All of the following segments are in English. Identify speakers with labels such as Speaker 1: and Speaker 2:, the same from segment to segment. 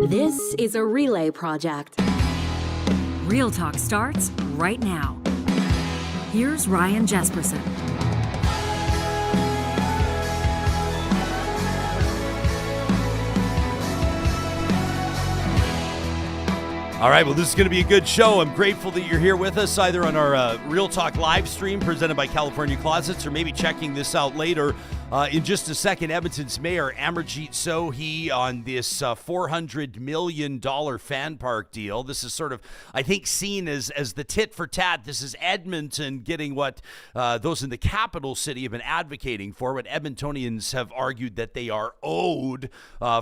Speaker 1: This is a relay project.
Speaker 2: Real Talk starts right now. Here's Ryan Jesperson.
Speaker 3: All right, well, this is going to be a good show. I'm grateful that you're here with us, either on our Real Talk live stream presented by California Closets, or maybe checking this out later. In just a second, Edmonton's Mayor Amarjeet Sohi on this $400 million fan park deal. This is sort of, I think, seen as the tit for tat. This is Edmonton getting what those in the capital city have been advocating for, what Edmontonians have argued that they are owed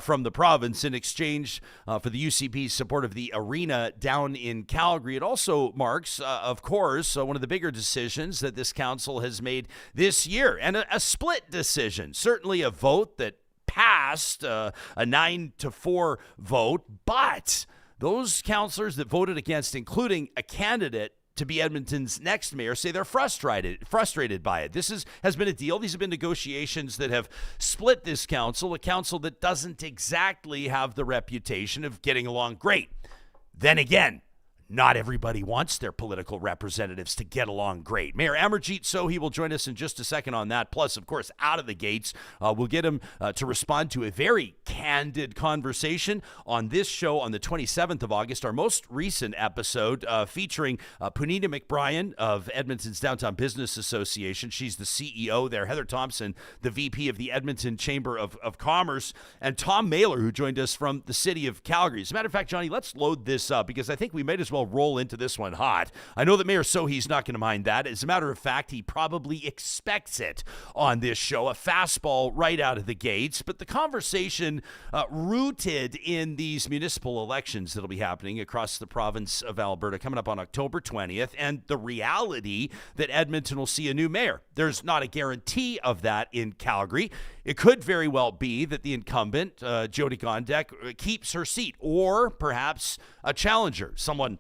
Speaker 3: from the province in exchange for the UCP's support of the arena down in Calgary. It also marks, of course, one of the bigger decisions that this council has made this year, and a split decision. Certainly a vote that passed, a 9-4 vote, but those councillors that voted against, including a candidate to be Edmonton's next mayor, say they're frustrated by it. This has been a deal. These have been negotiations that have split this council, a council that doesn't exactly have the reputation of getting along great. Then again, not everybody wants their political representatives to get along great. Mayor Amarjeet Sohi will join us in just a second on that. Plus, of course, out of the gates, we'll get him to respond to a very candid conversation on this show on the 27th of August, our most recent episode featuring Punita McBrien of Edmonton's Downtown Business Association. She's the CEO there. Heather Thompson, the VP of the Edmonton Chamber of Commerce, and Tom Mailer, who joined us from the city of Calgary. As a matter of fact, Johnny, let's load this up because I think we might as well roll into this one hot. I know that Mayor Sohi's not going to mind that. As a matter of fact, he probably expects it on this show, a fastball right out of the gates. But the conversation rooted in these municipal elections that'll be happening across the province of Alberta coming up on October 20th, and the reality that Edmonton will see a new mayor. There's not a guarantee of that in Calgary. It could very well be that the incumbent, Jody Gondek, keeps her seat, or perhaps a challenger, someone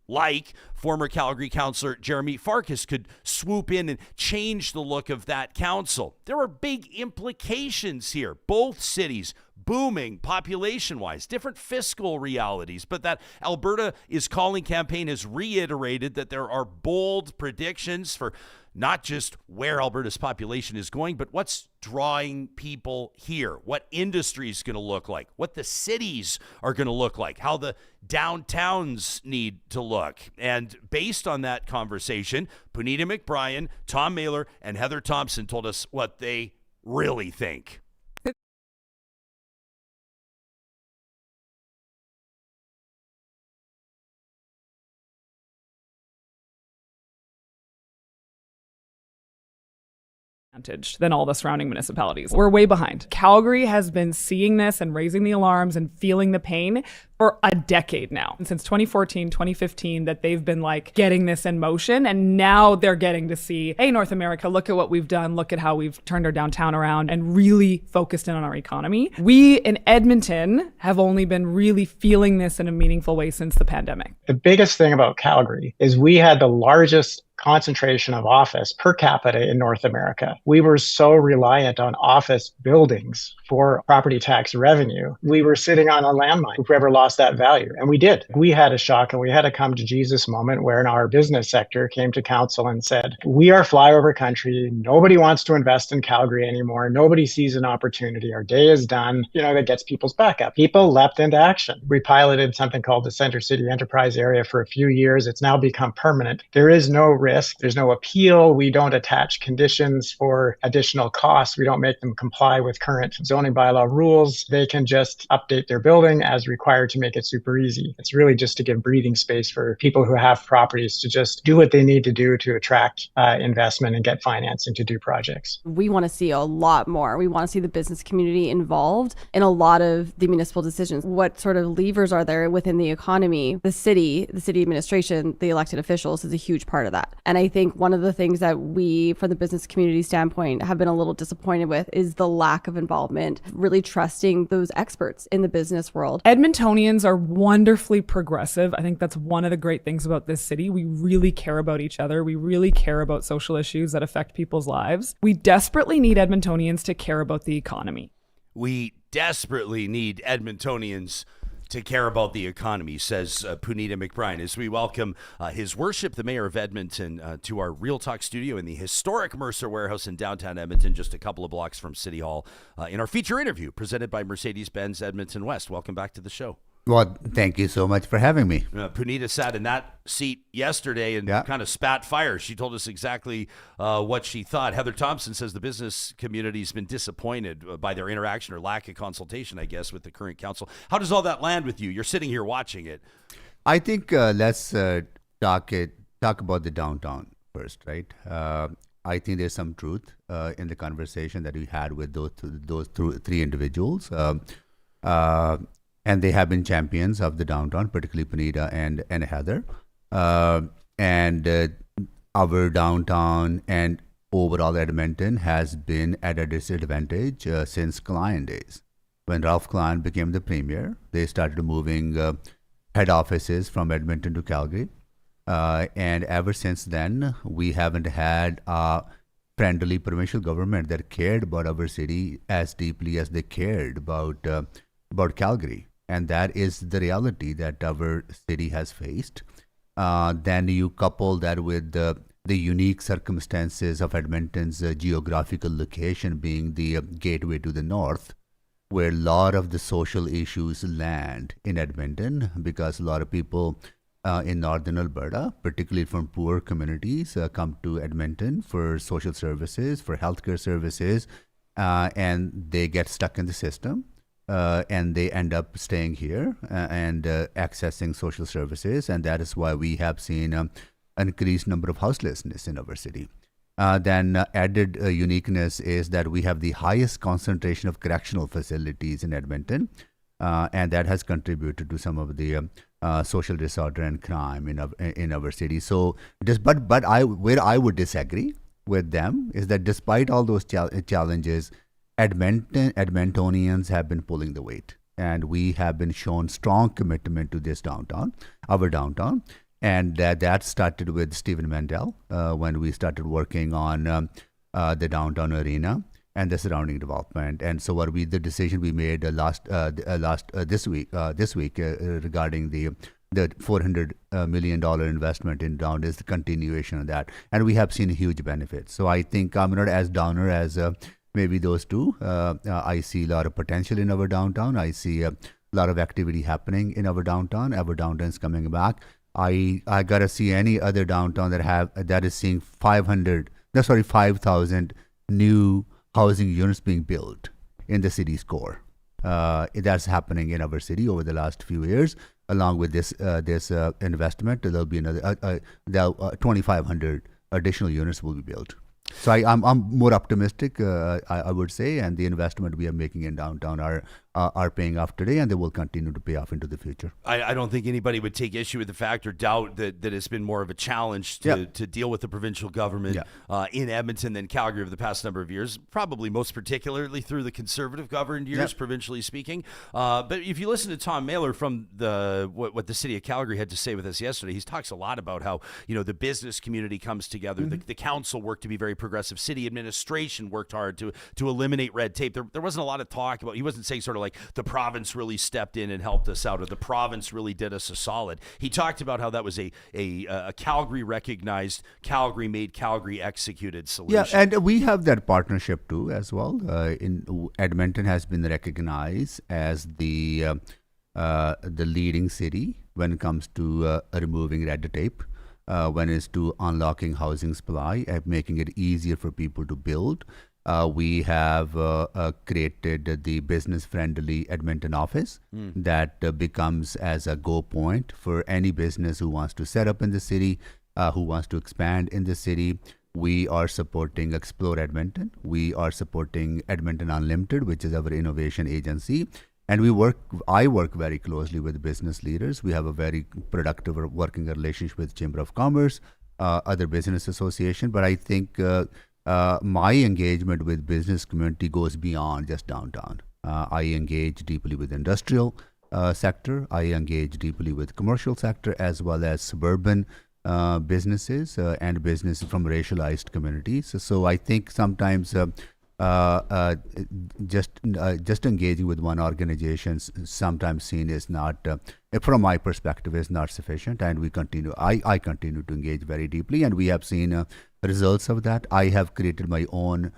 Speaker 3: like former Calgary councillor Jeremy Farkas could swoop in and change the look of that council. There are big implications here. Both cities booming population-wise, different fiscal realities, but that Alberta is Calling campaign has reiterated that there are bold predictions for not just where Alberta's population is going, but what's drawing people here, what industry is going to look like, what the cities are going to look like, how the downtowns need to look. And based on that conversation, Punita McBrien, Tom Mailer, and Heather Thompson told us what they really think.
Speaker 4: Than all the surrounding municipalities. We're way behind. Calgary has been seeing this and raising the alarms and feeling the pain for a decade now. And since 2014, 2015, that they've been like getting this in motion. And now they're getting to see, hey, North America, look at what we've done. Look at how we've turned our downtown around and really focused in on our economy. We in Edmonton have only been really feeling this in a meaningful way since the pandemic.
Speaker 5: The biggest thing about Calgary is we had the largest concentration of office per capita in North America. We were so reliant on office buildings for property tax revenue. We were sitting on a landmine. Whoever lost that value. And we did. We had a shock and we had a come to Jesus moment where our business sector came to council and said, we are flyover country. Nobody wants to invest in Calgary anymore. Nobody sees an opportunity. Our day is done. That gets people's back up. People leapt into action. We piloted something called the Center City Enterprise Area for a few years. It's now become permanent. There is no risk. There's no appeal. We don't attach conditions for additional costs. We don't make them comply with current zoning bylaw rules. They can just update their building as required to make it super easy. It's really just to give breathing space for people who have properties to just do what they need to do to attract investment and get financing to do projects.
Speaker 6: We want to see a lot more. We want to see the business community involved in a lot of the municipal decisions. What sort of levers are there within the economy? The city administration, the elected officials is a huge part of that. And I think one of the things that we, from the business community standpoint, have been a little disappointed with is the lack of involvement, really trusting those experts in the business world.
Speaker 4: Edmontonians are wonderfully progressive. I think that's one of the great things about this city. We really care about each other. We really care about social issues that affect people's lives. We desperately need Edmontonians to care about the economy.
Speaker 3: We desperately need Edmontonians to care about the economy, says Punita McBride, as we welcome His Worship, the Mayor of Edmonton, to our Real Talk studio in the historic Mercer Warehouse in downtown Edmonton, just a couple of blocks from City Hall, in our feature interview presented by Mercedes-Benz Edmonton West. Welcome back to the show.
Speaker 7: Well, thank you so much for having me.
Speaker 3: Punita sat in that seat yesterday and kind of spat fire. She told us exactly what she thought. Heather Thompson says the business community's been disappointed by their interaction or lack of consultation, I guess, with the current council. How does all that land with you? You're sitting here watching it.
Speaker 7: I think let's talk about the downtown first, right? I think there's some truth in the conversation that we had with those three individuals. And they have been champions of the downtown, particularly Punita and Heather. And our downtown and overall Edmonton has been at a disadvantage since Klein days. When Ralph Klein became the premier, they started moving head offices from Edmonton to Calgary. And ever since then, we haven't had a friendly provincial government that cared about our city as deeply as they cared about Calgary. And that is the reality that our city has faced. Then you couple that with the unique circumstances of Edmonton's geographical location being the gateway to the north, where a lot of the social issues land in Edmonton because a lot of people in northern Alberta, particularly from poor communities, come to Edmonton for social services, for healthcare services, and they get stuck in the system. And they end up staying here and accessing social services, and that is why we have seen an increased number of houselessness in our city. Then added uniqueness is that we have the highest concentration of correctional facilities in Edmonton, and that has contributed to some of the social disorder and crime in our city. So, where I would disagree with them is that despite all those challenges, Edmontonians have been pulling the weight, and we have been shown strong commitment to this downtown, our downtown, and that started with Stephen Mandel when we started working on the downtown arena and the surrounding development. And so, the decision we made this week regarding the $400 million investment in downtown is the continuation of that, and we have seen huge benefits. So I think I'm not as downer as maybe those two. I see a lot of potential in our downtown. I see a lot of activity happening in our downtown. Our downtown is coming back. I gotta see any other downtown that is seeing 5,000 new housing units being built in the city's core. That's happening in our city over the last few years. Along with this investment, there'll be another 2,500 additional units will be built. So I'm more optimistic, I would say, and the investment we are making in downtown are paying off today, and they will continue to pay off into the future.
Speaker 3: I don't think anybody would take issue with the fact or doubt that it's been more of a challenge to deal with the provincial government in Edmonton than Calgary over the past number of years, probably most particularly through the conservative governed years, provincially speaking. But if you listen to Tom Mailer from what the city of Calgary had to say with us yesterday, he talks a lot about how the business community comes together, the council worked to be very progressive, city administration worked hard to eliminate red tape. There wasn't a lot of talk about, he wasn't saying sort of like the province really stepped in and helped us out, or the province really did us a solid. He talked about how that was a Calgary recognized, Calgary made, Calgary executed solution.
Speaker 7: Yeah, and we have that partnership too as well. Edmonton has been recognized as the leading city when it comes to removing red tape. When it's to unlocking housing supply and making it easier for people to build. We have created the business-friendly Edmonton office that becomes as a go point for any business who wants to set up in the city, who wants to expand in the city. We are supporting Explore Edmonton. We are supporting Edmonton Unlimited, which is our innovation agency. And I work very closely with business leaders. We have a very productive working relationship with Chamber of Commerce, other business association. But I think my engagement with business community goes beyond just downtown. I engage deeply with industrial sector. I engage deeply with commercial sector as well as suburban businesses and businesses from racialized communities. So I think sometimes just engaging with one organization sometimes seen is not, from my perspective, is not sufficient, and I continue to engage very deeply, and we have seen results of that. I have created my own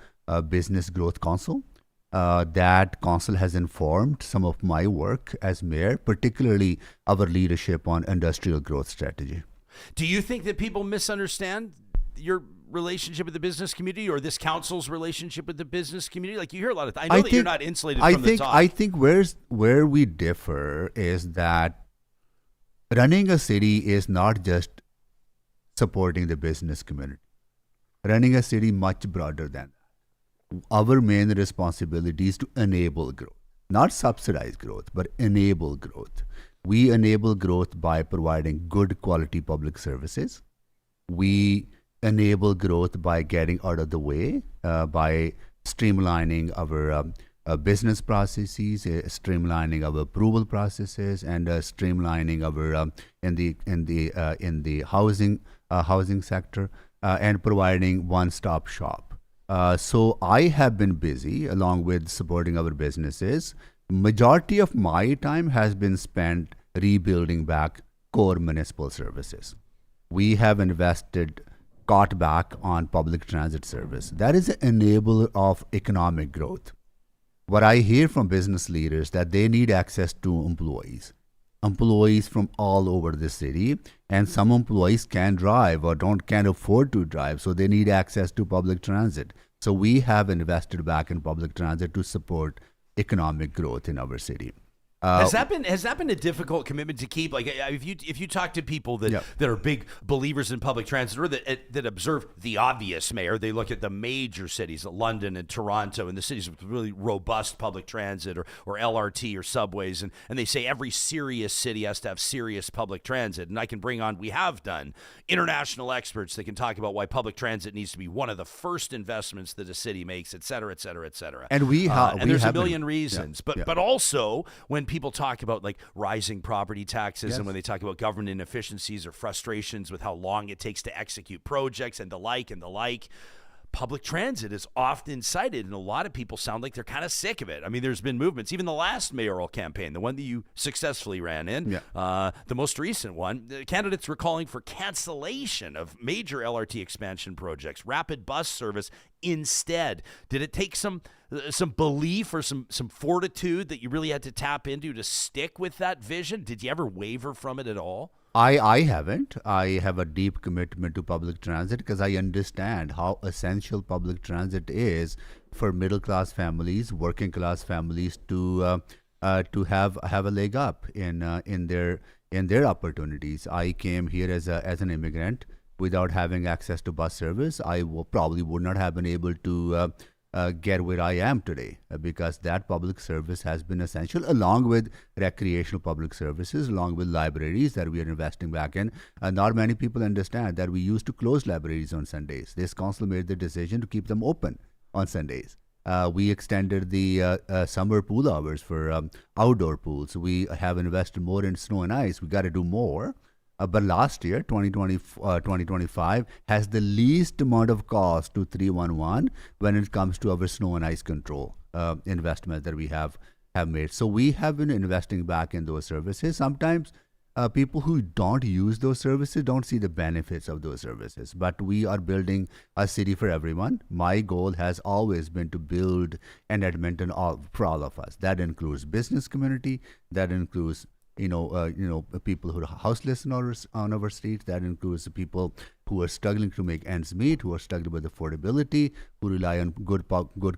Speaker 7: business growth council. That council has informed some of my work as mayor, particularly our leadership on industrial growth strategy.
Speaker 3: Do you think that people misunderstand your relationship with the business community, or this council's relationship with the business community? Like, you hear a lot of I know that you're not insulated from the top.
Speaker 7: I think where we differ is that running a city is not just supporting the business community. Running a city much broader than that. Our main responsibility is to enable growth, not subsidize growth, but enable growth. We enable growth by providing good quality public services. We enable growth by getting out of the way, by streamlining our business processes, streamlining our approval processes, and streamlining our in the housing sector, and providing one-stop shop. So I have been busy along with supporting our businesses. Majority of my time has been spent rebuilding back core municipal services. We have cut back on public transit service. That is an enabler of economic growth. What I hear from business leaders that they need access to employees from all over the city, and some employees can't drive or can't afford to drive, so they need access to public transit. So we have invested back in public transit to support economic growth in our city.
Speaker 3: Has that been a difficult commitment to keep? Like, if you talk to people that are big believers in public transit, or that observe the obvious, Mayor, they look at the major cities, London and Toronto, and the cities with really robust public transit, or LRT or subways, and they say every serious city has to have serious public transit. And I can we have done international experts that can talk about why public transit needs to be one of the first investments that a city makes, et cetera, et cetera, et cetera.
Speaker 7: And
Speaker 3: there's a million reasons, but also when people talk about like rising property taxes, and when they talk about government inefficiencies or frustrations with how long it takes to execute projects and the like, public transit is often cited, and a lot of people sound like they're kind of sick of it. I mean, there's been movements, even the last mayoral campaign, the one that you successfully ran in, the most recent one, the candidates were calling for cancellation of major LRT expansion projects, rapid bus service instead. Did it take some belief or some fortitude that you really had to tap into to stick with that vision? Did you ever waver from it at all?
Speaker 7: I haven't. I have a deep commitment to public transit because I understand how essential public transit is for middle class families, working class families to have a leg up in their opportunities. I came here as an immigrant without having access to bus service. I probably would not have been able to get where I am today, because that public service has been essential, along with recreational public services, along with libraries that we are investing back in. Not many people understand that we used to close libraries on Sundays. This council made the decision to keep them open on Sundays. We extended the summer pool hours for outdoor pools. We have invested more in snow and ice. We got to do more. But last year, 2025, has the least amount of cost to 311 when it comes to our snow and ice control investment that we have made. So we have been investing back in those services. Sometimes people who don't use those services don't see the benefits of those services. But we are building a city for everyone. My goal has always been to build an Edmonton for all of us. That includes business community. That includes people who are houseless on our streets. That includes the people who are struggling to make ends meet, who are struggling with affordability, who rely on good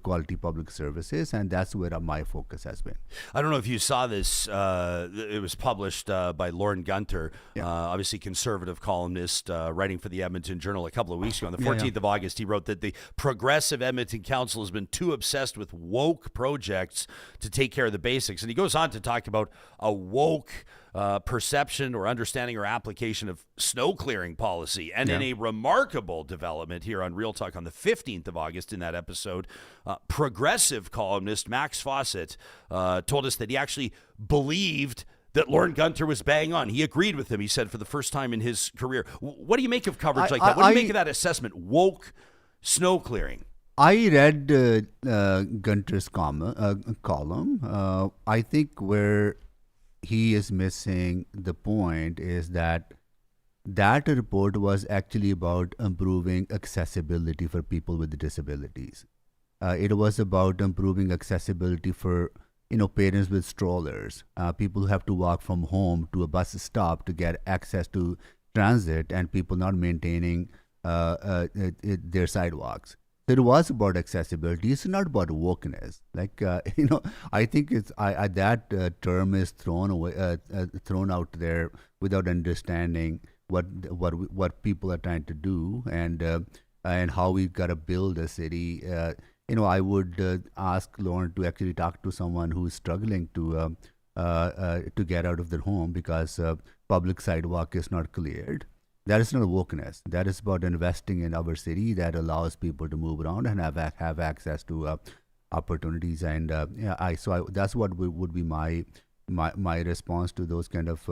Speaker 7: quality public services, and that's where my focus has been.
Speaker 3: I don't know if you saw this. It was published by Lorne Gunter, obviously conservative columnist, writing for the Edmonton Journal a couple of weeks ago. On the 14th of August, he wrote that the progressive Edmonton Council has been too obsessed with woke projects to take care of the basics. And he goes on to talk about a woke perception or understanding or application of snow clearing policy. And in a remarkable development here on Real Talk on the 15th of August in that episode, progressive columnist Max Fawcett told us that he actually believed that Lorne Gunter was bang on. He agreed with him, he said, for the first time in his career. What do you make of coverage like that? What do you make of that assessment? Woke snow clearing.
Speaker 7: I read Gunter's column. I think where he is missing the point is that report was actually about improving accessibility for people with disabilities. It was about improving accessibility for parents with strollers, people who have to walk from home to a bus stop to get access to transit, and people not maintaining their sidewalks. So it was about accessibility. It's not about wokeness. Like I think it's that term is thrown out there without understanding what people are trying to do and how we gotta build a city. I would ask Lauren to actually talk to someone who's struggling to get out of their home because public sidewalk is not cleared. That is not wokeness. That is about investing in our city that allows people to move around and have access to opportunities. And that's what would be my response to those kind of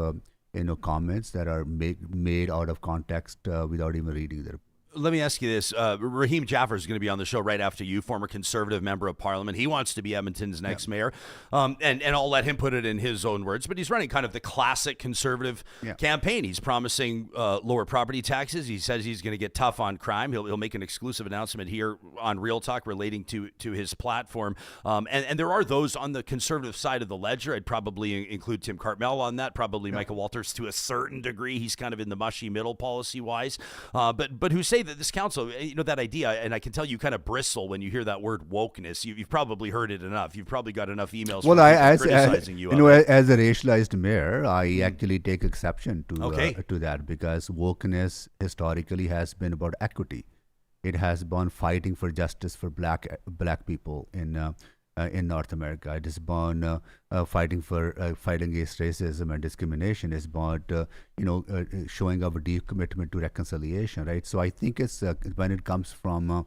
Speaker 7: comments that are made out of context without even reading the report.
Speaker 3: Let me ask you this. Rahim Jaffer is going to be on the show right after you, former Conservative member of Parliament. He wants to be Edmonton's next mayor. And I'll let him put it in his own words, but he's running kind of the classic Conservative campaign. He's promising lower property taxes. He says he's going to get tough on crime. He'll make an exclusive announcement here on Real Talk relating to his platform. And there are those on the Conservative side of the ledger. I'd probably include Tim Cartmel on that, probably Michael Walters to a certain degree. He's kind of in the mushy middle policy-wise. But who say that this council, that idea, and I can tell you kind of bristle when you hear that word wokeness. You've probably heard it enough. You've probably got enough emails from criticizing you.
Speaker 7: As a racialized mayor, I actually take exception to that because wokeness historically has been about equity. It has been fighting for justice for black people in North America. It is about fighting against racism and discrimination. It's about showing our deep commitment to reconciliation, right? So I think it's when it comes from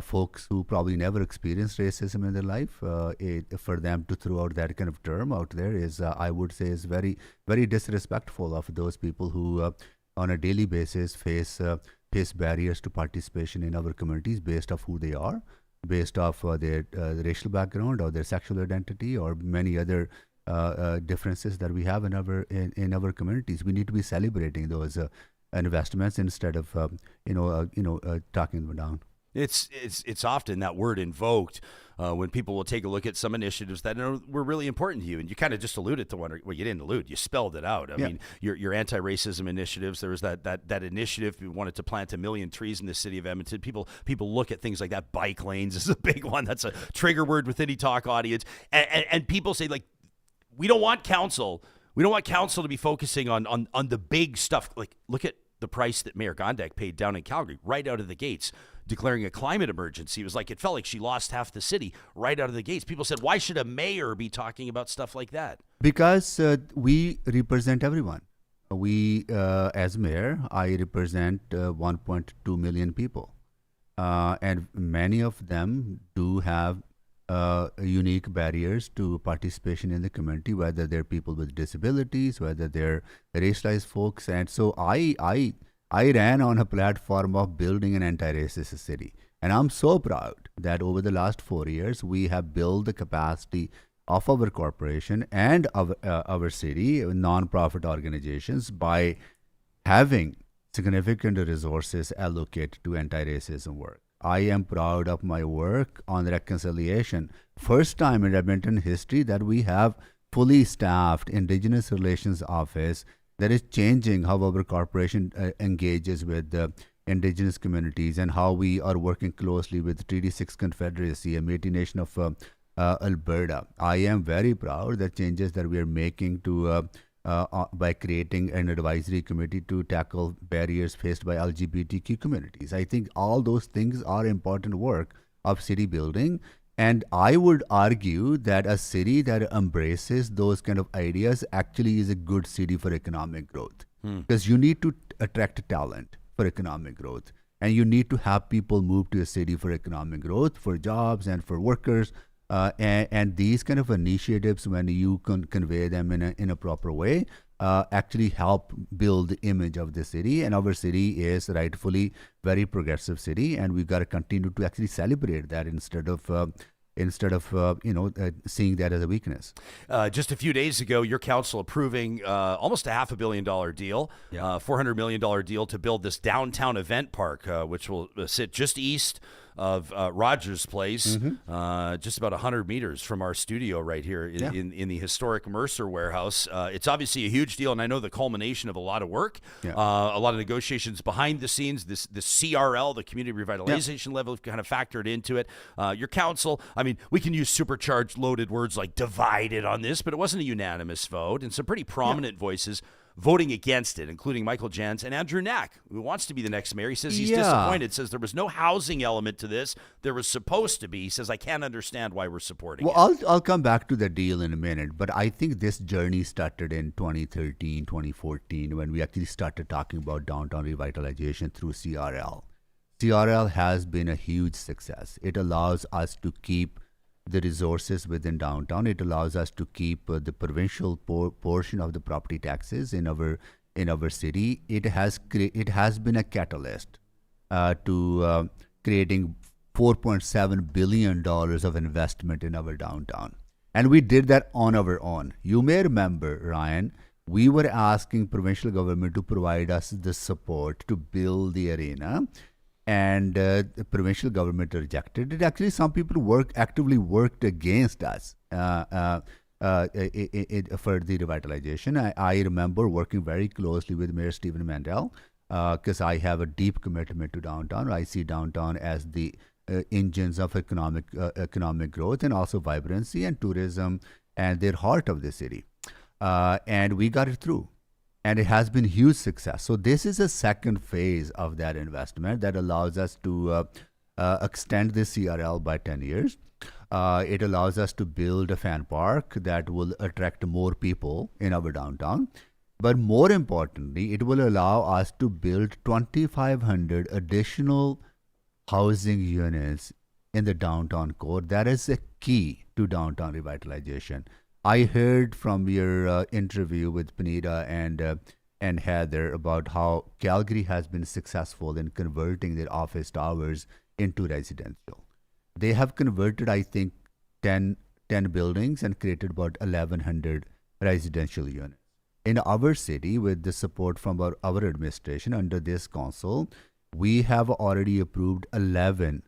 Speaker 7: folks who probably never experienced racism in their life, for them to throw out that kind of term out there is, I would say, is very, very disrespectful of those people who, on a daily basis, face barriers to participation in our communities based off who they are, based off their racial background or their sexual identity or many other differences that we have in our communities. We need to be celebrating those investments instead of talking them down.
Speaker 3: It's often that word invoked when people will take a look at some initiatives that were really important to you, and you kind of just alluded to one. Well, you didn't allude; you spelled it out. I mean, your anti-racism initiatives. There was that initiative. We wanted to plant 1 million trees in the city of Edmonton. People look at things like that. Bike lanes is a big one. That's a trigger word within the talk audience, and people say, like, we don't want council. We don't want council to be focusing on the big stuff. Like, look at the price that Mayor Gondek paid down in Calgary right out of the gates, declaring a climate emergency. It was like, it felt like she lost half the city right out of the gates. People said, why should a mayor be talking about stuff like that?
Speaker 7: Because we represent everyone. We, as mayor, I represent 1.2 million people. And many of them do have unique barriers to participation in the community, whether they're people with disabilities, whether they're racialized folks. And so I ran on a platform of building an anti-racist city. And I'm so proud that over the last 4 years, we have built the capacity of our corporation and our city, nonprofit organizations, by having significant resources allocated to anti-racism work. I am proud of my work on reconciliation. First time in Edmonton history that we have fully staffed Indigenous Relations Office that is changing how our corporation engages with the Indigenous communities and how we are working closely with Treaty 6 Confederacy, a Métis Nation of Alberta. I am very proud that changes that we are making to by creating an advisory committee to tackle barriers faced by LGBTQ communities. I think all those things are important work of city building. And I would argue that a city that embraces those kind of ideas actually is a good city for economic growth. Because you need to attract talent for economic growth. And you need to have people move to a city for economic growth, for jobs and for workers. And these kind of initiatives, when you can convey them in a proper way, actually help build the image of the city. And our city is rightfully very progressive city, and we've got to continue to actually celebrate that instead of seeing that as a weakness.
Speaker 3: Just a few days ago, your council approving almost a $500 million deal, $400 million deal to build this downtown event park, which will sit just east of Rogers Place, just about 100 meters from our studio right here in the historic Mercer warehouse. It's obviously a huge deal, and I know the culmination of a lot of work, a lot of negotiations behind the scenes. The CRL, the community revitalization level, kind of factored into it. Your council, I mean, we can use supercharged, loaded words like divided on this, but it wasn't a unanimous vote, and some pretty prominent voices voting against it, including Michael Jans and Andrew Knack, who wants to be the next mayor. He says he's disappointed, says there was no housing element to this. There was supposed to be. He says, I can't understand why we're supporting it.
Speaker 7: I'll come back to the deal in a minute, but I think this journey started in 2013, 2014, when we actually started talking about downtown revitalization through CRL. CRL has been a huge success. It allows us to keep the resources within downtown. It allows us to keep the provincial portion of the property taxes in our city. It has been a catalyst to creating $4.7 billion of investment in our downtown, and we did that on our own. You may remember, Ryan, we were asking provincial government to provide us the support to build the arena, and the provincial government rejected it. Actually, some people actively worked against us for the revitalization. I remember working very closely with Mayor Stephen Mandel because I have a deep commitment to downtown. I see downtown as the engines of economic growth and also vibrancy and tourism and their heart of the city. And we got it through. And it has been huge success. So this is a second phase of that investment that allows us to extend the CRL by 10 years. It allows us to build a fan park that will attract more people in our downtown. But more importantly, it will allow us to build 2,500 additional housing units in the downtown core. That is a key to downtown revitalization. I heard from your interview with Panita and Heather about how Calgary has been successful in converting their office towers into residential. They have converted, I think, 10 buildings and created about 1,100 residential units. In our city, with the support from our administration under this council, we have already approved 11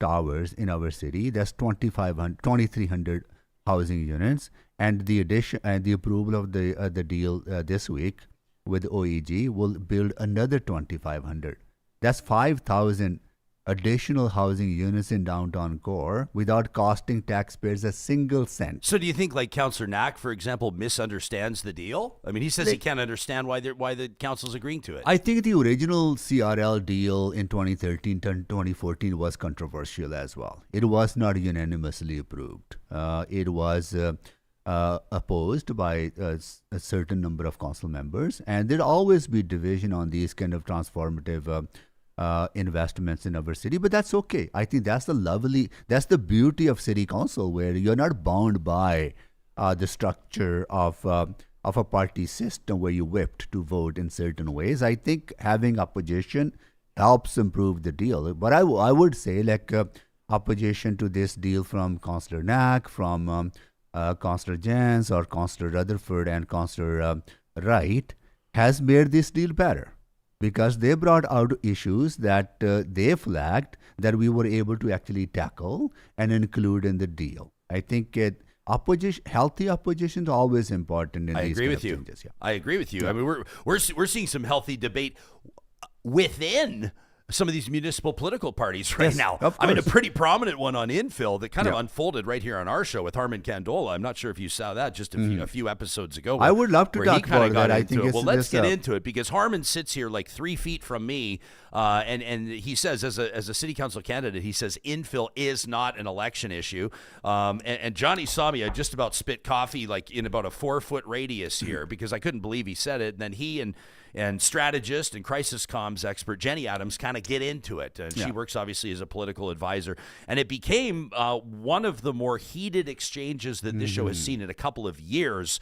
Speaker 7: towers in our city. That's 2,300 housing units. And the addition and the approval of the deal this week with OEG will build another 2,500. That's 5,000 additional housing units in downtown core without costing taxpayers a single cent.
Speaker 3: So do you think, like Councillor Knack, for example, misunderstands the deal? I mean, he says he can't understand why the council's agreeing to it.
Speaker 7: I think the original CRL deal in 2013 to 2014 was controversial as well. It was not unanimously approved. It was opposed by a certain number of council members, and there'd always be division on these kind of transformative investments in our city, but that's okay. I think that's the beauty of city council, where you're not bound by the structure of a party system where you whipped to vote in certain ways. I think having opposition helps improve the deal. But I would say, like, opposition to this deal from Councillor Knack, from Councillor Jans or Councillor Rutherford and Councillor Wright has made this deal better, because they brought out issues that they flagged that we were able to actually tackle and include in the deal. I think healthy opposition is always important in these kind of changes.
Speaker 3: I agree with you. I mean, we're seeing some healthy debate within some of these municipal political parties right now. I mean, a pretty prominent one on infill that kind of unfolded right here on our show with Harman Candola. I'm not sure if you saw that just a few episodes ago.
Speaker 7: I would love to talk about that. I think
Speaker 3: well, let's get into it, because Harman sits here like 3 feet from me, and he says, as a city council candidate, he says infill is not an election issue. And Johnny saw me. I just about spit coffee like in about a 4-foot radius here because I couldn't believe he said it. And then he and strategist and crisis comms expert Jenny Adams kind kind of get into it. She works obviously as a political advisor, and it became one of the more heated exchanges that this show has seen in a couple of years.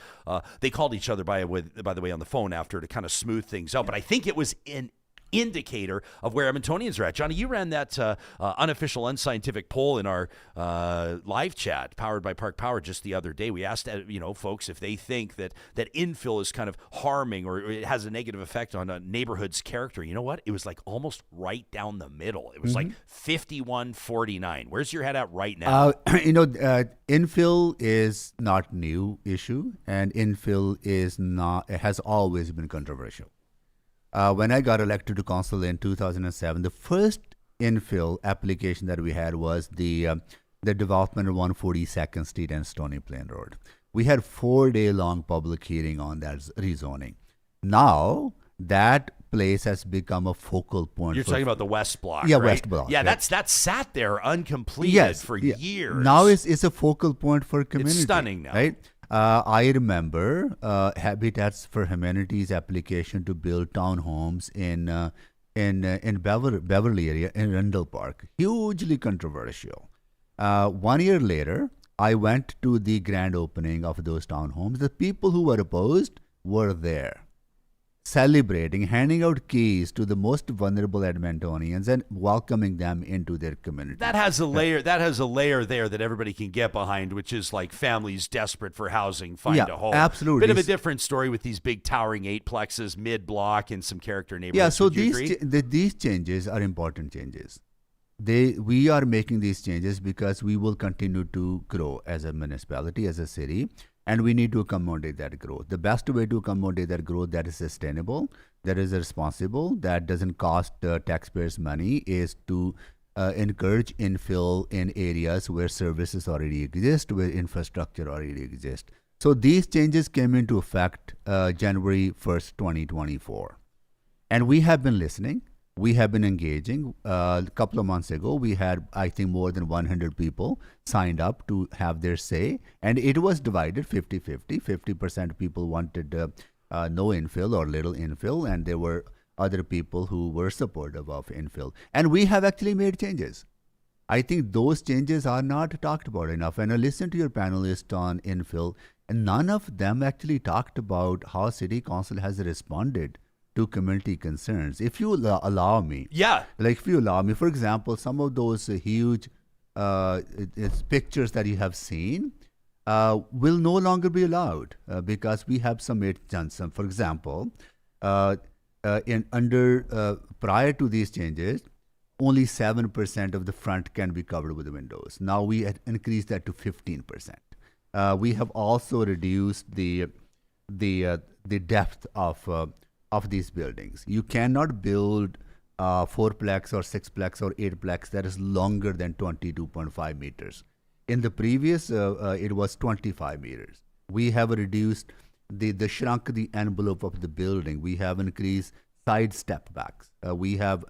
Speaker 3: They called each other, by the way, on the phone after to kind of smooth things out, but I think it was an indicator of where Edmontonians are at. Johnny, you ran that unofficial, unscientific poll in our live chat, powered by Park Power, just the other day. We asked, folks if they think that infill is kind of harming or it has a negative effect on a neighborhood's character. You know what? It was like almost right down the middle. It was like 51-49. Where's your head at right now?
Speaker 7: Infill is not new issue, and infill it has always been controversial. When I got elected to council in 2007, the first infill application that we had was the development of 142nd Street and Stony Plain Road. We had 4-day-long public hearing on that rezoning. Now, that place has become a focal point.
Speaker 3: You're talking about the West Block,
Speaker 7: yeah,
Speaker 3: right?
Speaker 7: West Block.
Speaker 3: Yeah,
Speaker 7: right.
Speaker 3: that's sat there uncompleted for years.
Speaker 7: Now it's a focal point for community.
Speaker 3: It's stunning now.
Speaker 7: Right? I remember Habitats for Humanity's application to build townhomes in Beverly area in Rundle Park. Hugely controversial. 1 year later, I went to the grand opening of those townhomes. The people who were opposed were there, celebrating, handing out keys to the most vulnerable Edmontonians and welcoming them into their community.
Speaker 3: That has a layer. That has a layer there that everybody can get behind, which is like families desperate for housing find a home.
Speaker 7: Absolutely.
Speaker 3: Bit of a different story with these big towering 8-plexes mid-block and some character neighborhoods.
Speaker 7: Yeah. So
Speaker 3: Would you agree?
Speaker 7: these changes are important changes. We are making these changes because we will continue to grow as a municipality, as a city. And we need to accommodate that growth. The best way to accommodate that growth that is sustainable, that is responsible, that doesn't cost taxpayers money is to encourage infill in areas where services already exist, where infrastructure already exists. So these changes came into effect January 1st, 2024. And we have been listening. We have been engaging. A couple of months ago, we had, I think, more than 100 people signed up to have their say. And it was divided 50-50. 50% people wanted no infill or little infill, and there were other people who were supportive of infill. And we have actually made changes. I think those changes are not talked about enough. And I listened to your panelists on infill, and none of them actually talked about how City Council has responded to community concerns. If you allow me, for example, some of those huge pictures that you have seen will no longer be allowed because we have some Johnson. For example, prior to these changes, only 7% of the front can be covered with the windows. Now we had increased that to 15%. We have also reduced the depth of these buildings. You cannot build 4-plex or 6-plex or 8-plex that is longer than 22.5 meters. In the previous, it was 25 meters. We have reduced shrunk the envelope of the building. We have increased side step backs. We have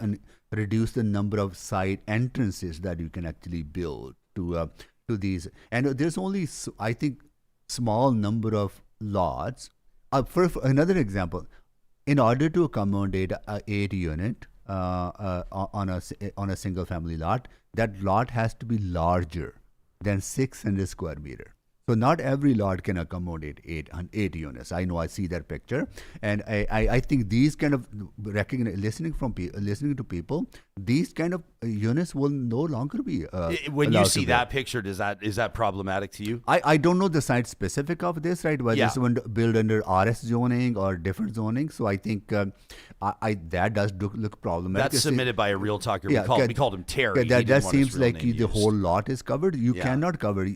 Speaker 7: reduced the number of side entrances that you can actually build to these. And there's only, I think, small number of lots. For another example, in order to accommodate a 8-unit on a single family lot, that lot has to be larger than 600 square meter. So not every lot can accommodate 8 units. I know, I see that picture, and I think these kind of listening to people, these kind of units will no longer be.
Speaker 3: When you see that picture, is that problematic to you?
Speaker 7: I don't know the site specific of this, right? Whether it's built under RS zoning or different zoning. So I think that does look problematic.
Speaker 3: That's submitted by a real talker. We called him Terry.
Speaker 7: That seems like the whole lot is covered. You cannot cover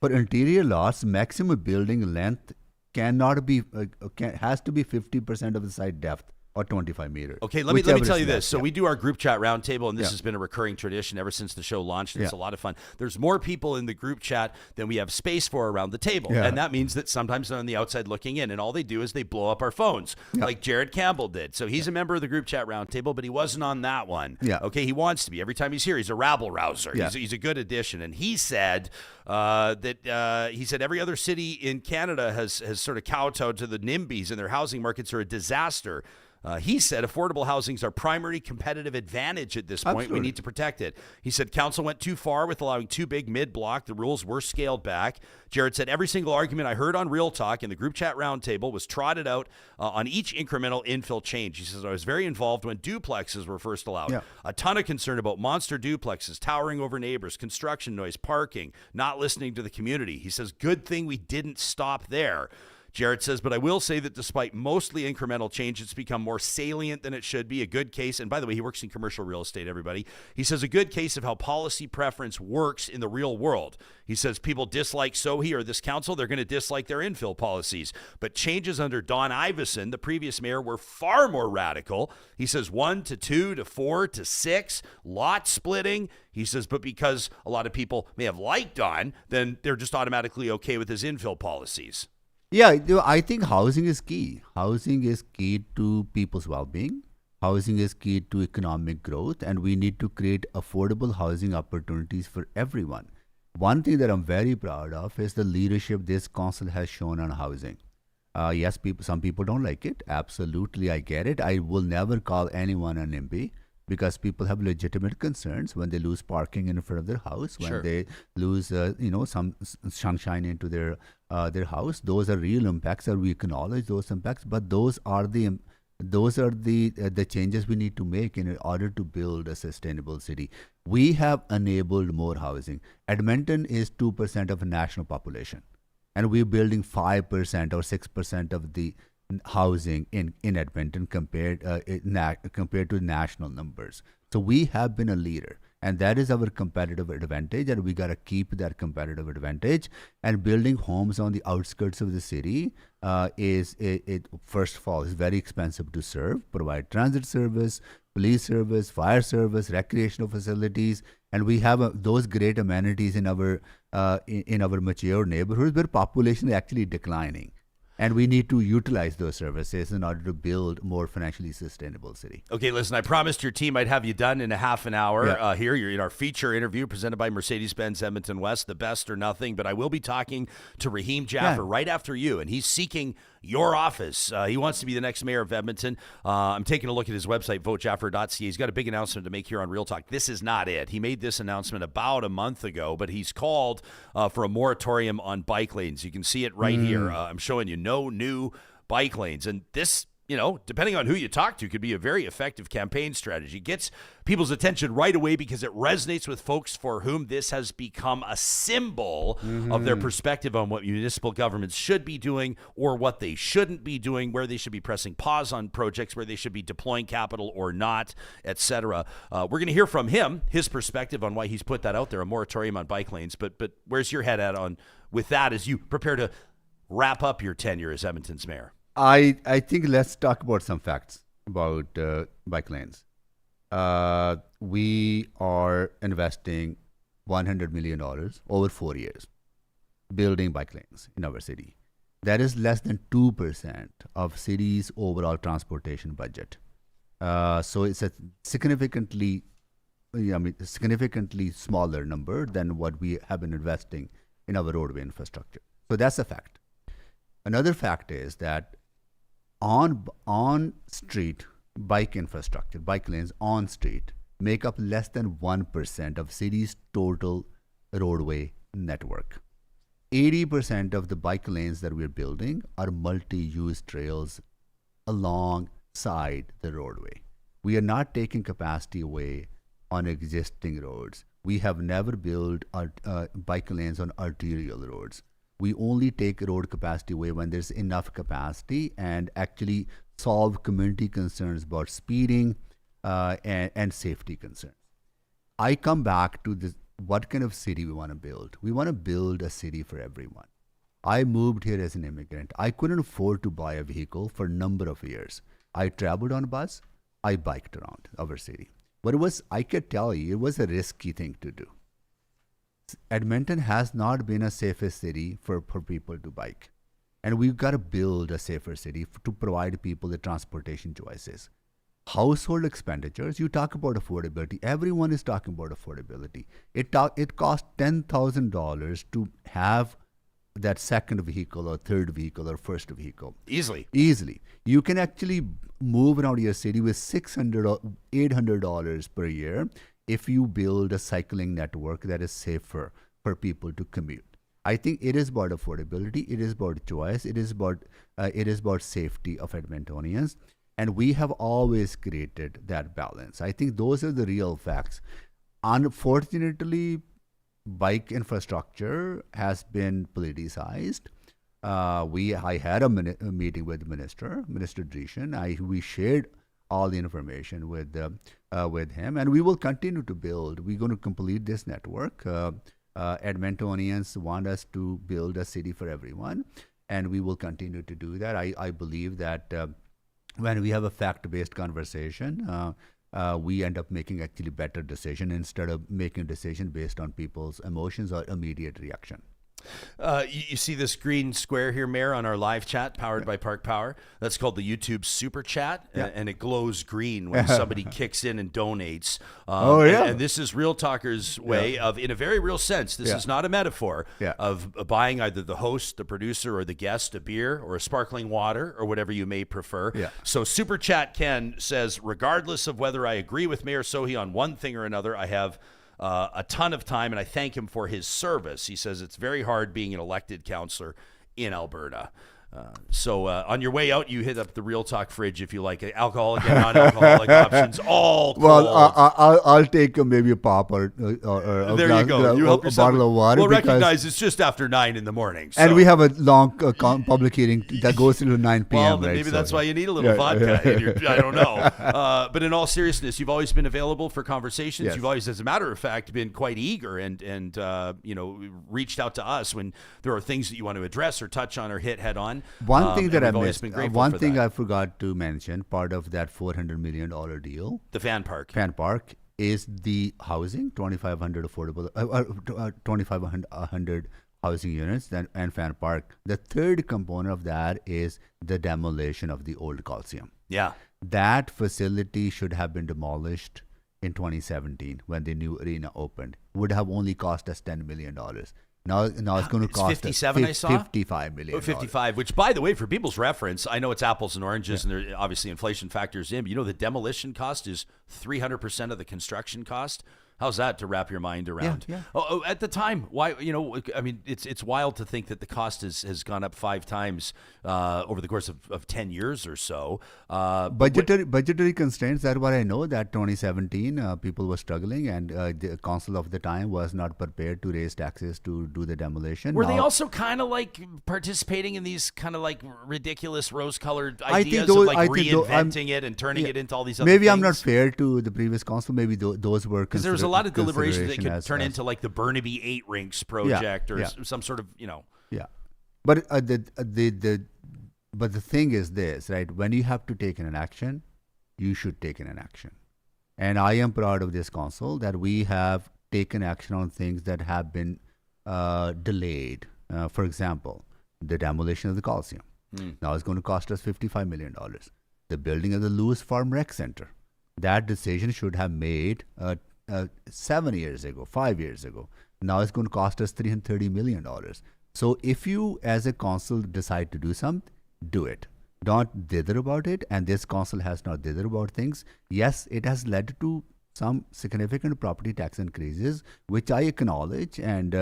Speaker 7: for interior lots, maximum building length cannot be has to be 50% of the site depth or 25 meters.
Speaker 3: Okay, let me tell you this. So we do our group chat roundtable, and this has been a recurring tradition ever since the show launched. It's a lot of fun. There's more people in the group chat than we have space for around the table, and that means that sometimes they're on the outside looking in, and all they do is they blow up our phones, like Jared Campbell did. So he's a member of the group chat roundtable, but he wasn't on that one. Okay, he wants to be. Every time he's here, he's a rabble rouser. He's a good addition, and he said that every other city in Canada has sort of kowtowed to the NIMBYs, and their housing markets are a disaster. He said affordable housing is our primary competitive advantage at this point.
Speaker 7: Absolutely.
Speaker 3: We need to protect it. He said council went too far with allowing too big mid-block. The rules were scaled back. Jared said every single argument I heard on Real Talk in the group chat roundtable was trotted out on each incremental infill change. He says I was very involved when duplexes were first allowed.
Speaker 7: Yeah.
Speaker 3: A ton of concern about monster duplexes, towering over neighbors, construction noise, parking, not listening to the community. He says good thing we didn't stop there. Jarrett says, but I will say that despite mostly incremental change, it's become more salient than it should be. A good case, and by the way, he works in commercial real estate, everybody. He says a good case of how policy preference works in the real world. He says people dislike Sohi or this council, they're going to dislike their infill policies. But changes under Don Iveson, the previous mayor, were far more radical. He says 1 to 2 to 4 to 6, lot splitting. He says, but because a lot of people may have liked Don, then they're just automatically okay with his infill policies.
Speaker 7: Yeah, I think housing is key. Housing is key to people's well-being. Housing is key to economic growth, and we need to create affordable housing opportunities for everyone. One thing that I'm very proud of is the leadership this council has shown on housing. Yes, some people don't like it. Absolutely, I get it. I will never call anyone an NIMBY because people have legitimate concerns when they lose parking in front of their house, when they lose, some sunshine into their house. Those are real impacts, and we acknowledge those impacts. But those are the changes we need to make in order to build a sustainable city. We have enabled more housing. Edmonton is 2% of the national population, and we're building 5% or 6% of the housing in Edmonton compared to national numbers. So we have been a leader, and that is our competitive advantage, and we got to keep that competitive advantage. And building homes on the outskirts of the city is first of all, is very expensive to serve, provide transit service, police service, fire service, recreational facilities, and we have those great amenities in our mature neighborhoods where population is actually declining. And we need to utilize those services in order to build more financially sustainable city.
Speaker 3: Okay, listen, I promised your team I'd have you done in a half an hour.
Speaker 7: Yeah.
Speaker 3: Here, you're in our feature interview presented by Mercedes-Benz Edmonton West, the best or nothing. But I will be talking to Rahim Jaffer right after you, and he's seeking your office. He wants to be the next mayor of Edmonton. I'm taking a look at his website, votejaffer.ca. He's got a big announcement to make here on Real Talk. This is not it. He made this announcement about a month ago, but he's called for a moratorium on bike lanes. You can see it right here. I'm showing you no new bike lanes. And this, depending on who you talk to, could be a very effective campaign strategy. Gets people's attention right away because it resonates with folks for whom this has become a symbol of their perspective on what municipal governments should be doing or what they shouldn't be doing, where they should be pressing pause on projects, where they should be deploying capital or not, etc. We're going to hear from him, his perspective on why he's put that out there, a moratorium on bike lanes. But where's your head at on with that as you prepare to wrap up your tenure as Edmonton's mayor?
Speaker 7: I think let's talk about some facts about bike lanes. We are investing $100 million over 4 years building bike lanes in our city. That is less than 2% of city's overall transportation budget. So it's a significantly smaller number than what we have been investing in our roadway infrastructure. So that's a fact. Another fact is that on street bike infrastructure, bike lanes on street make up less than 1% of city's total roadway network. 80% of the bike lanes that we're building are multi-use trails alongside the roadway. We are not taking capacity away on existing roads. We have never built bike lanes on arterial roads. We only take road capacity away when there's enough capacity and actually solve community concerns about speeding and safety concerns. I come back to this, what kind of city we want to build. We want to build a city for everyone. I moved here as an immigrant. I couldn't afford to buy a vehicle for a number of years. I traveled on a bus. I biked around our city. But I could tell you, it was a risky thing to do. Edmonton has not been a safest city for people to bike. And we've got to build a safer city to provide people the transportation choices. Household expenditures, you talk about affordability. Everyone is talking about affordability. It costs $10,000 to have that second vehicle or third vehicle or first vehicle.
Speaker 3: Easily.
Speaker 7: You can actually move around your city with $600 or $800 per year if you build a cycling network that is safer for people to commute. I think it is about affordability. It is about choice. It is about safety of Edmontonians. And we have always created that balance. I think those are the real facts. Unfortunately, bike infrastructure has been politicized. I had a meeting with Minister Drishan. We shared all the information with him, and we will continue to build. We're going to complete this network. Edmontonians want us to build a city for everyone, and we will continue to do that. I believe that when we have a fact-based conversation, we end up making actually better decision instead of making a decision based on people's emotions or immediate reaction.
Speaker 3: You see this green square here, Mayor, on our live chat powered by Park Power. That's called the YouTube Super Chat, and it glows green when somebody kicks in and donates. And this is Real Talker's way of, in a very real sense, this is not a metaphor, of buying either the host, the producer, or the guest a beer or a sparkling water or whatever you may prefer. So Super Chat Ken says, regardless of whether I agree with Mayor Sohi on one thing or another, I have a ton of time, and I thank him for his service. He says it's very hard being an elected councillor in Alberta. So on your way out, you hit up the Real Talk fridge if you like alcoholic and non-alcoholic options. All cold.
Speaker 7: Well, I'll take maybe a pop or
Speaker 3: there you go. You help
Speaker 7: a bottle of water.
Speaker 3: Well, recognize it's just after 9 in the morning. So.
Speaker 7: And we have a long public hearing that goes until 9 p.m.
Speaker 3: Well, maybe that's why you need a little vodka. I don't know. But in all seriousness, you've always been available for conversations.
Speaker 7: Yes.
Speaker 3: You've always, as a matter of fact, been quite eager and reached out to us when there are things that you want to address or touch on or hit head on.
Speaker 7: One thing that I missed,
Speaker 3: one thing
Speaker 7: I forgot to mention, part of that $400 million deal,
Speaker 3: the fan park,
Speaker 7: is the housing, 2,500 affordable, 2,500 housing units and fan park. The third component of that is the demolition of the old Coliseum.
Speaker 3: Yeah,
Speaker 7: that facility should have been demolished in 2017 when the new arena opened. Would have only cost us $10 million. Now it's going to cost
Speaker 3: 57,
Speaker 7: us $55 million.
Speaker 3: 55, which, by the way, for people's reference, I know it's apples and oranges, and there obviously inflation factors in. But the demolition cost is 300% of the construction cost. How's that to wrap your mind around?
Speaker 7: Yeah.
Speaker 3: Oh, at the time, why? I mean, it's wild to think that the cost has gone up 5 times over the course of 10 years or so.
Speaker 7: Budgetary constraints. That's what I know. That 2017, people were struggling, and the council of the time was not prepared to raise taxes to do the demolition.
Speaker 3: Were they also kind of like participating in these kind of like ridiculous rose-colored ideas of like reinventing it and turning it into all these other
Speaker 7: maybe
Speaker 3: things?
Speaker 7: I'm not fair to the previous council. Maybe those were
Speaker 3: because there was a lot of deliberation that could turn into like the Burnaby 8 rinks project or some sort of
Speaker 7: Yeah, but but the thing is this, right? When you have to take an action, you should take an action, and I am proud of this council that we have taken action on things that have been delayed. For example, the demolition of the Coliseum. Now it's going to cost us $55 million. The building of the Lewis Farm Rec Center. That decision should have made 7 years ago, 5 years ago. Now it's going to cost us $330 million. So if you as a council decide to do something, do it. Don't dither about it. And this council has not dither about things. Yes, it has led to some significant property tax increases, which I acknowledge. And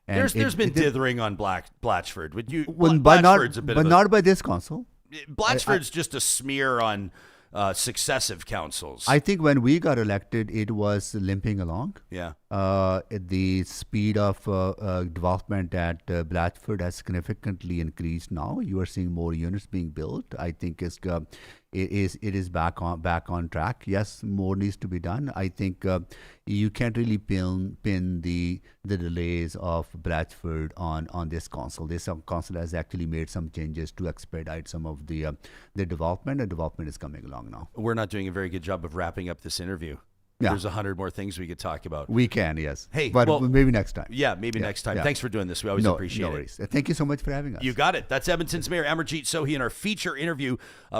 Speaker 3: there's been dithering on Blatchford. Would you?
Speaker 7: Not by this council.
Speaker 3: Blatchford's just a smear on successive councils.
Speaker 7: I think when we got elected, it was limping along.
Speaker 3: Yeah.
Speaker 7: The speed of development at Blatchford has significantly increased now. You are seeing more units being built. I think it is back on track. Yes, more needs to be done. I think you can't really pin the delays of Blatchford on this council. This council has actually made some changes to expedite some of the development, and development is coming along now.
Speaker 3: We're not doing a very good job of wrapping up this interview.
Speaker 7: Yeah.
Speaker 3: There's 100 more things we could talk about.
Speaker 7: We can, yes.
Speaker 3: Hey,
Speaker 7: but
Speaker 3: well,
Speaker 7: maybe next time.
Speaker 3: Yeah, maybe next time.
Speaker 7: Yeah.
Speaker 3: Thanks for doing this. We always appreciate
Speaker 7: no
Speaker 3: it.
Speaker 7: worries. Thank you so much for having us.
Speaker 3: You got it. That's Edmonton's Mayor Amarjeet Sohi in our feature interview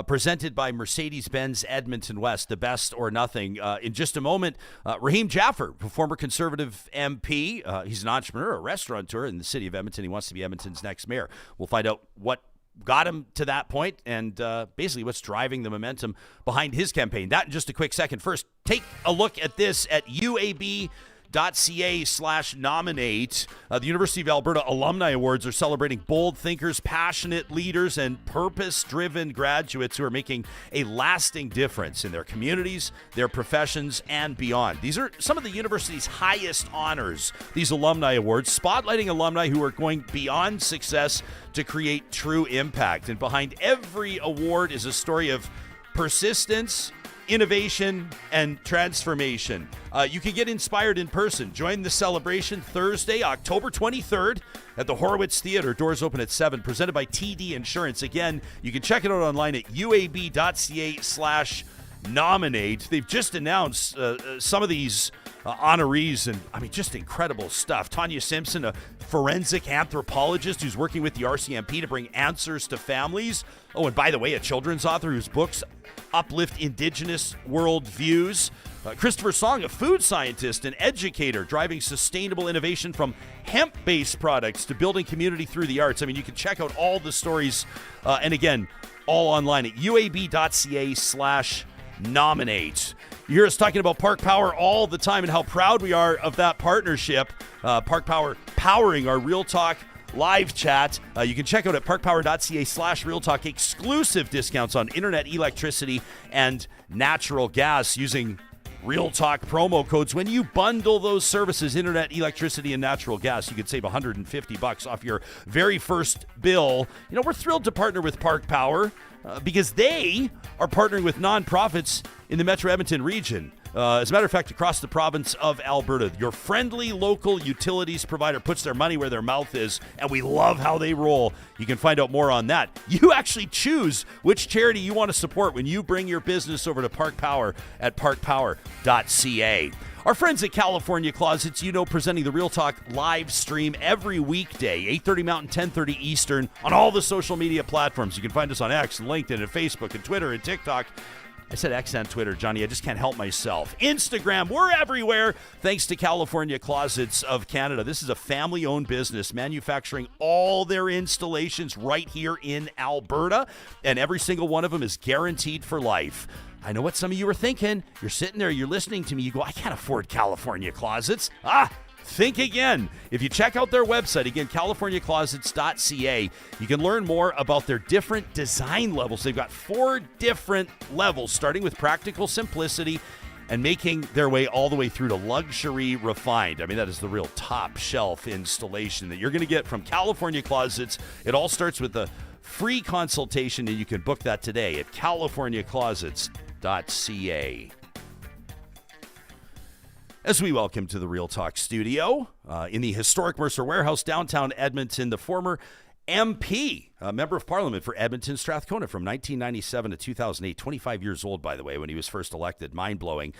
Speaker 3: presented by Mercedes-Benz Edmonton West, the best or nothing. In just a moment, Rahim Jaffer, former Conservative MP. He's an entrepreneur, a restaurateur in the city of Edmonton. He wants to be Edmonton's next mayor. We'll find out what got him to that point and basically what's driving the momentum behind his campaign. That in just a quick second. First, take a look at this at uab.ca/nominate. The University of Alberta Alumni Awards are celebrating bold thinkers, passionate leaders, and purpose-driven graduates who are making a lasting difference in their communities, their professions, and beyond. These are some of the university's highest honors, these alumni awards, spotlighting alumni who are going beyond success to create true impact. And behind every award is a story of persistence, innovation, and transformation. You can get inspired in person. Join the celebration Thursday, October 23rd at the Horowitz Theatre. Doors open at 7, presented by TD Insurance. Again, you can check it out online at uab.ca/nominate. They've just announced some of these honorees, and I mean, just incredible stuff. Tanya Simpson, a forensic anthropologist who's working with the RCMP to bring answers to families. Oh, and by the way, a children's author whose books uplift Indigenous world views. Christopher Song, a food scientist and educator, driving sustainable innovation from hemp-based products to building community through the arts. I mean, you can check out all the stories, and again, all online at uab.ca/nominate. You hear us talking about Park Power all the time and how proud we are of that partnership. Park Power powering our Real Talk live chat. You can check out at parkpower.ca/Real Talk exclusive discounts on internet, electricity, and natural gas using Real Talk promo codes. When you bundle those services, internet, electricity, and natural gas, you could save $150 off your very first bill. You know, we're thrilled to partner with Park Power because they are partnering with nonprofits in the Metro Edmonton region. As a matter of fact, across the province of Alberta, your friendly local utilities provider puts their money where their mouth is, and we love how they roll. You can find out more on that. You actually choose which charity you want to support when you bring your business over to Park Power at parkpower.ca. Our friends at California Closets, you know, presenting the Real Talk live stream every weekday, 8:30 Mountain, 10:30 Eastern, on all the social media platforms. You can find us on X and LinkedIn and Facebook and Twitter and TikTok. I said X and Twitter, Johnny. I just can't help myself. Instagram, we're everywhere. Thanks to California Closets of Canada. This is a family-owned business manufacturing all their installations right here in Alberta, and every single one of them is guaranteed for life. I know what some of you are thinking. You're sitting there, you're listening to me. You go, I can't afford California Closets. Think again. If you check out their website, again, californiaclosets.ca, you can learn more about their different design levels. They've got 4 different levels, starting with practical simplicity and making their way all the way through to luxury refined. I mean, that is the real top shelf installation that you're going to get from California Closets. It all starts with a free consultation, and you can book that today at californiaclosets.ca. As we welcome to the Real Talk studio, in the historic Mercer Warehouse, downtown Edmonton, the former MP, a member of parliament for Edmonton Strathcona from 1997 to 2008, 25 years old, by the way, when he was first elected. Mind-blowing.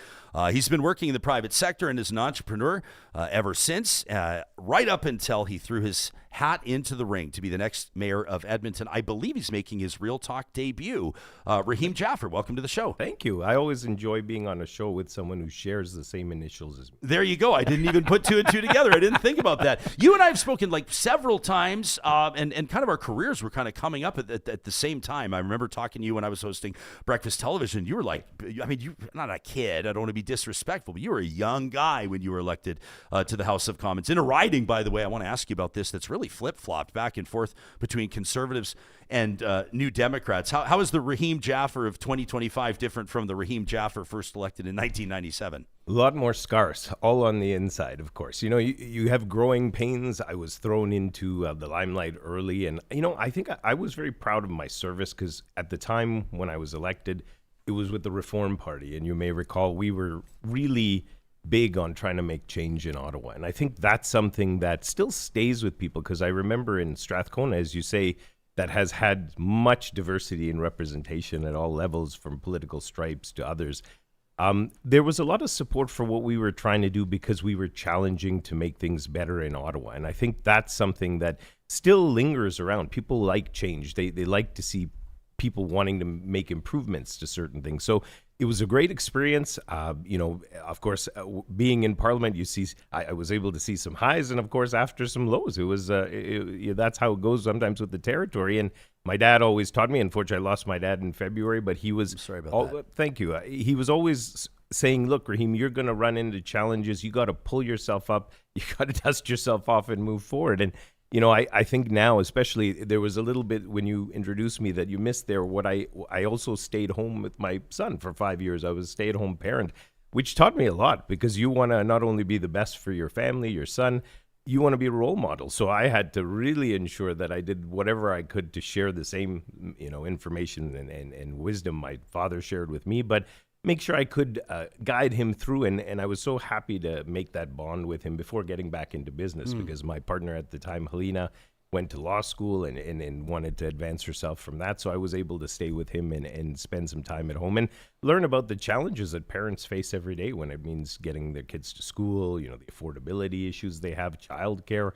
Speaker 3: He's been working in the private sector and is an entrepreneur ever since, right up until he threw his hat into the ring to be the next mayor of Edmonton. I believe he's making his Real Talk debut. Rahim Jaffer, welcome to the show.
Speaker 8: Thank you. I always enjoy being on a show with someone who shares the same initials as me.
Speaker 3: There you go. I didn't even put 2 and 2 together. I didn't think about that. You and I have spoken like several times, and kind of our careers were kind of coming up at the same time. I remember talking to you when I was hosting Breakfast Television. You were like, I mean, you're not a kid. I don't want to be disrespectful, but you were a young guy when you were elected to the House of Commons. In a riding, by the way, I want to ask you about this that's really flip-flopped back and forth between Conservatives and New Democrats. How is the Rahim Jaffer of 2025 different from the Rahim Jaffer first elected in 1997?
Speaker 8: A lot more scars, all on the inside, of course. You know, you have growing pains. I was thrown into the limelight early, and, you know, I think I was very proud of my service because at the time when I was elected, it was with the Reform Party, and you may recall we were really big on trying to make change in Ottawa. And I think that's something that still stays with people because I remember in Strathcona, as you say, that has had much diversity and representation at all levels from political stripes to others. there was a lot of support for what we were trying to do because we were challenging to make things better in Ottawa. And I think that's something that still lingers around. People like change. They like to see people wanting to make improvements to certain things. So it was a great experience. Of course, being in Parliament, I was able to see some highs and, of course, after some lows. It was that's how it goes sometimes with the territory. And my dad always taught me. Unfortunately, I lost my dad in February, but he was
Speaker 3: sorry about that.
Speaker 8: Thank you. He was always saying, "Look, Rahim, you're going to run into challenges. You got to pull yourself up. You got to dust yourself off and move forward." And I think now, especially, there was a little bit when you introduced me that you missed there. What I also stayed home with my son for 5 years. I was a stay-at-home parent, which taught me a lot because you want to not only be the best for your family, your son, you want to be a role model. So I had to really ensure that I did whatever I could to share the same, information and wisdom my father shared with me, but make sure I could guide him through. And I was so happy to make that bond with him before getting back into business because my partner at the time, Helena, went to law school and wanted to advance herself from that. So I was able to stay with him and spend some time at home and learn about the challenges that parents face every day when it means getting their kids to school, the affordability issues they have, childcare.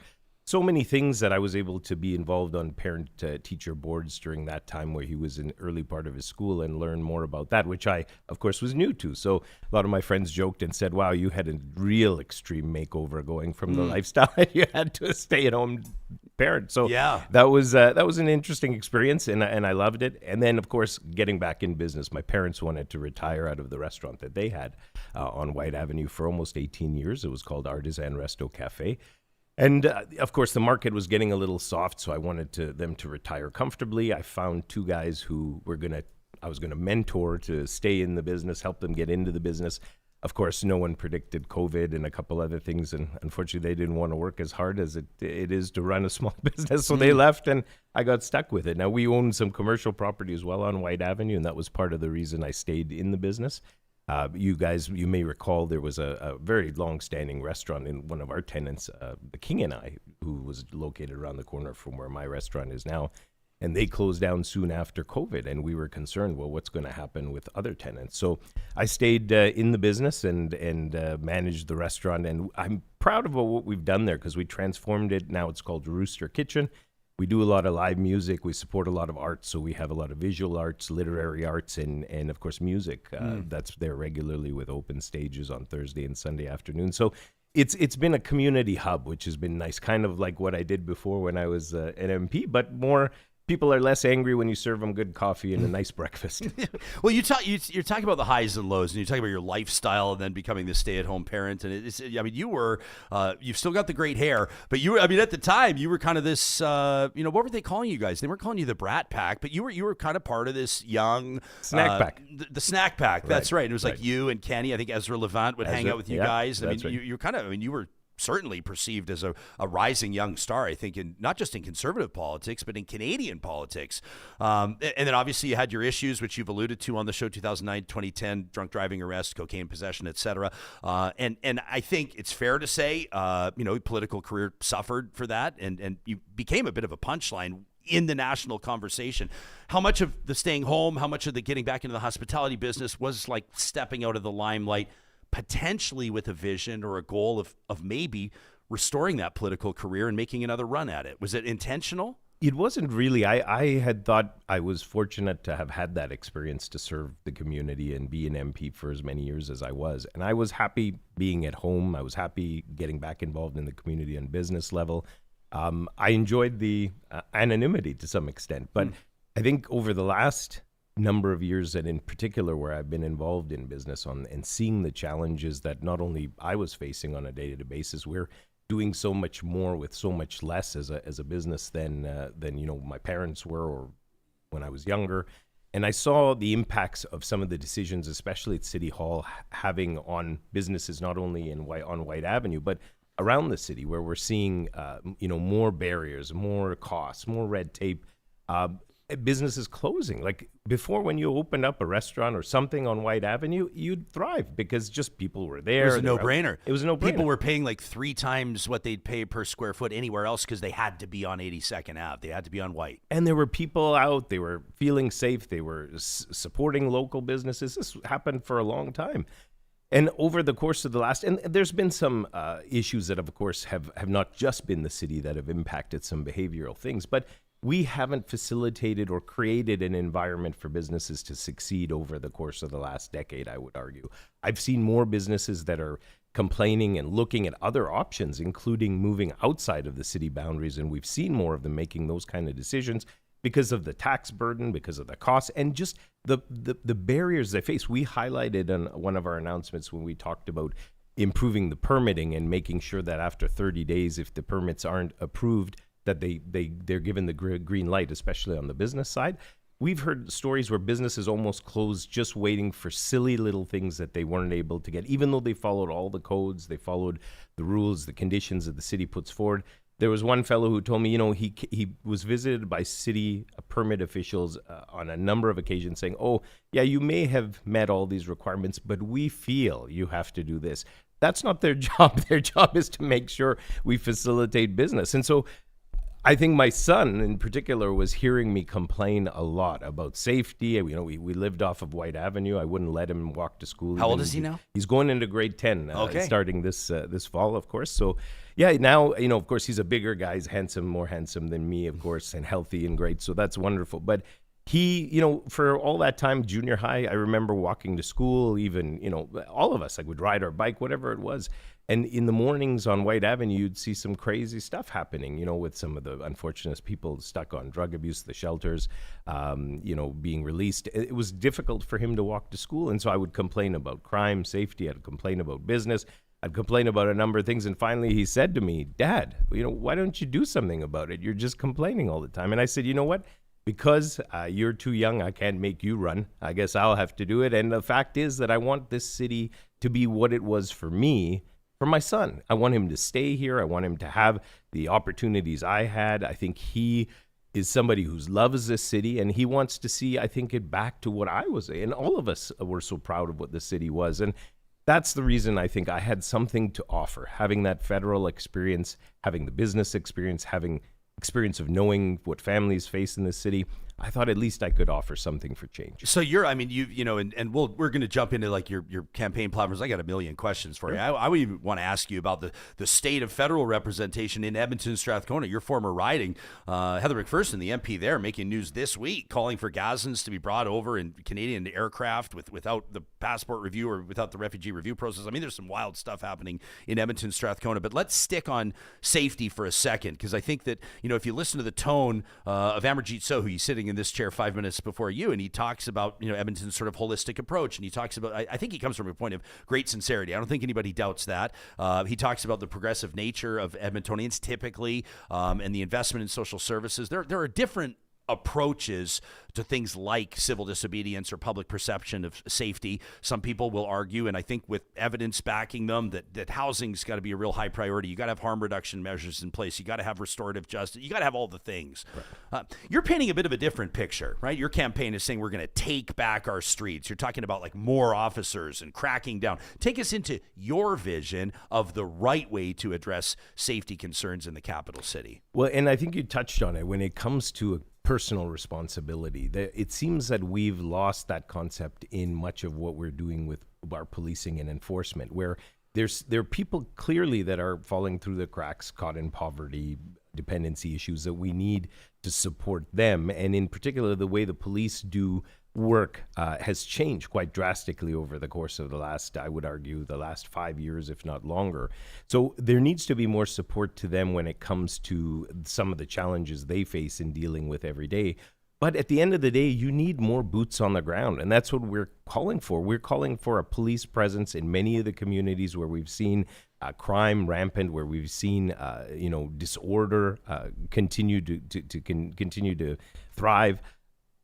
Speaker 8: So many things that I was able to be involved on parent-teacher boards during that time where he was in early part of his school and learn more about that, which I, of course, was new to. So a lot of my friends joked and said, wow, you had a real extreme makeover going from the lifestyle you had to a stay-at-home parent. So
Speaker 3: yeah,
Speaker 8: that was an interesting experience, and I loved it. And then, of course, getting back in business. My parents wanted to retire out of the restaurant that they had on White Avenue for almost 18 years. It was called Artisan Resto Cafe. And, of course, the market was getting a little soft, so I wanted them to retire comfortably. I found two guys who I was going to mentor to stay in the business, help them get into the business. Of course, no one predicted COVID and a couple other things, and unfortunately, they didn't want to work as hard as it is to run a small business, so they left, and I got stuck with it. Now, we own some commercial property as well on White Avenue, and that was part of the reason I stayed in the business. You may recall there was a very long-standing restaurant in one of our tenants, the King and I, who was located around the corner from where my restaurant is now, and they closed down soon after COVID, and we were concerned, well, what's going to happen with other tenants? So I stayed in the business and managed the restaurant, and I'm proud of what we've done there because we transformed it. Now it's called Rooster Kitchen. We do a lot of live music. We support a lot of art. So we have a lot of visual arts, literary arts, and of course, music. That's there regularly with open stages on Thursday and Sunday afternoon. So it's been a community hub, which has been nice, kind of like what I did before when I was an MP, but more. People are less angry when you serve them good coffee and a nice breakfast.
Speaker 3: Well, you're talking about the highs and lows, and you're talking about your lifestyle, and then becoming the stay-at-home parent. And you've still got the great hair, but at the time, you were kind of this. What were they calling you guys? They weren't calling you the Brat Pack, but you were kind of part of this young
Speaker 8: snack pack.
Speaker 3: The snack pack. That's right. It was like
Speaker 8: right.
Speaker 3: You and Kenny. I think Ezra Levant would hang out with you guys.
Speaker 8: Right.
Speaker 3: You were certainly perceived as a rising young star, I think, not just in conservative politics, but in Canadian politics. And then obviously you had your issues, which you've alluded to on the show, 2009, 2010, drunk driving arrest, cocaine possession, etc. And I think it's fair to say, political career suffered for that, and you became a bit of a punchline in the national conversation. How much of the staying home, how much of the getting back into the hospitality business was like stepping out of the limelight, potentially with a vision or a goal of maybe restoring that political career and making another run at it? Was it intentional?
Speaker 8: It wasn't really. I had thought I was fortunate to have had that experience to serve the community and be an MP for as many years as I was. And I was happy being at home. I was happy getting back involved in the community and business level. I enjoyed the anonymity to some extent. But I think over the last number of years, and in particular where I've been involved in business and seeing the challenges that not only I was facing on a day-to-day basis, we're doing so much more with so much less as a business than my parents were or when I was younger. And I saw the impacts of some of the decisions, especially at City Hall, having on businesses not only on White Avenue, but around the city, where we're seeing more barriers, more costs, more red tape. businesses closing. Like before, when you opened up a restaurant or something on White Avenue, you'd thrive because just people were there.
Speaker 3: It was a no-brainer.
Speaker 8: It was a no-brainer.
Speaker 3: People were paying like 3 times what they'd pay per square foot anywhere else because they had to be on 82nd Ave. They had to be on White.
Speaker 8: And there were people out. They were feeling safe. They were supporting local businesses. This happened for a long time. And over the course of the last, and there's been some issues that, of course, have not just been the city that have impacted some behavioral things, but we haven't facilitated or created an environment for businesses to succeed over the course of the last decade, I would argue. I've seen more businesses that are complaining and looking at other options, including moving outside of the city boundaries, and we've seen more of them making those kind of decisions because of the tax burden, because of the costs, and just the barriers they face. We highlighted on one of our announcements when we talked about improving the permitting and making sure that after 30 days, if the permits aren't approved, that they're given the green light, especially on the business side. We've heard stories where businesses almost closed just waiting for silly little things that they weren't able to get, even though they followed all the codes, they followed the rules, the conditions that the city puts forward. There was one fellow who told me, he was visited by city permit officials on a number of occasions saying, oh, yeah, you may have met all these requirements, but we feel you have to do this. That's not their job. Their job is to make sure we facilitate business. And so I think my son in particular was hearing me complain a lot about safety. We lived off of White Avenue. I wouldn't let him walk to school.
Speaker 3: How old is he now?
Speaker 8: He's going into grade 10, starting this fall, of course. So yeah, now, of course, he's a bigger guy. He's more handsome than me, of course, and healthy and great. So that's wonderful. But he, for all that time, junior high, I remember walking to school, even, all of us, would ride our bike, whatever it was. And in the mornings on White Avenue, you'd see some crazy stuff happening, with some of the unfortunate people stuck on drug abuse, the shelters, being released. It was difficult for him to walk to school. And so I would complain about crime, safety. I'd complain about business. I'd complain about a number of things. And finally, he said to me, Dad, why don't you do something about it? You're just complaining all the time. And I said, you know what? Because you're too young, I can't make you run. I guess I'll have to do it. And the fact is that I want this city to be what it was for me, for my son. I want him to stay here. I want him to have the opportunities I had. I think he is somebody who loves this city, and he wants to see, I think, it back to what I was. And all of us were so proud of what the city was. And that's the reason I think I had something to offer, having that federal experience, having the business experience, having experience of knowing what families face in this city. I thought at least I could offer something for change.
Speaker 3: So we're going to jump into your campaign platforms. I got a million questions for you. I would even want to ask you about the state of federal representation in Edmonton, Strathcona, your former riding. Heather McPherson, the MP there, making news this week, calling for Gazans to be brought over in Canadian aircraft without the passport review or without the refugee review process. I mean, there's some wild stuff happening in Edmonton, Strathcona. But let's stick on safety for a second, because I think that, if you listen to the tone of Amarjeet Sohi sitting in this chair 5 minutes before you, and he talks about Edmonton's sort of holistic approach, and he talks about, I think he comes from a point of great sincerity. I don't think anybody doubts that. He talks about the progressive nature of Edmontonians typically, and the investment in social services. There are different approaches to things like civil disobedience or public perception of safety. Some people will argue, and I think with evidence backing them, that housing's got to be a real high priority. You got to have harm reduction measures in place. You got to have restorative justice. You got to have all the things. Right. You're painting a bit of a different picture, right? Your campaign is saying we're going to take back our streets. You're talking about more officers and cracking down. Take us into your vision of the right way to address safety concerns in the capital city.
Speaker 8: Well, and I think you touched on it when it comes to personal responsibility. It seems that we've lost that concept in much of what we're doing with our policing and enforcement, where there are people clearly that are falling through the cracks, caught in poverty, dependency issues, that we need to support them. And in particular, the way the police do work has changed quite drastically over the course of the last 5 years, if not longer. So there needs to be more support to them when it comes to some of the challenges they face in dealing with every day. But at the end of the day, you need more boots on the ground, and that's what we're calling for. We're calling for a police presence in many of the communities where we've seen crime rampant, where we've seen disorder continue to thrive.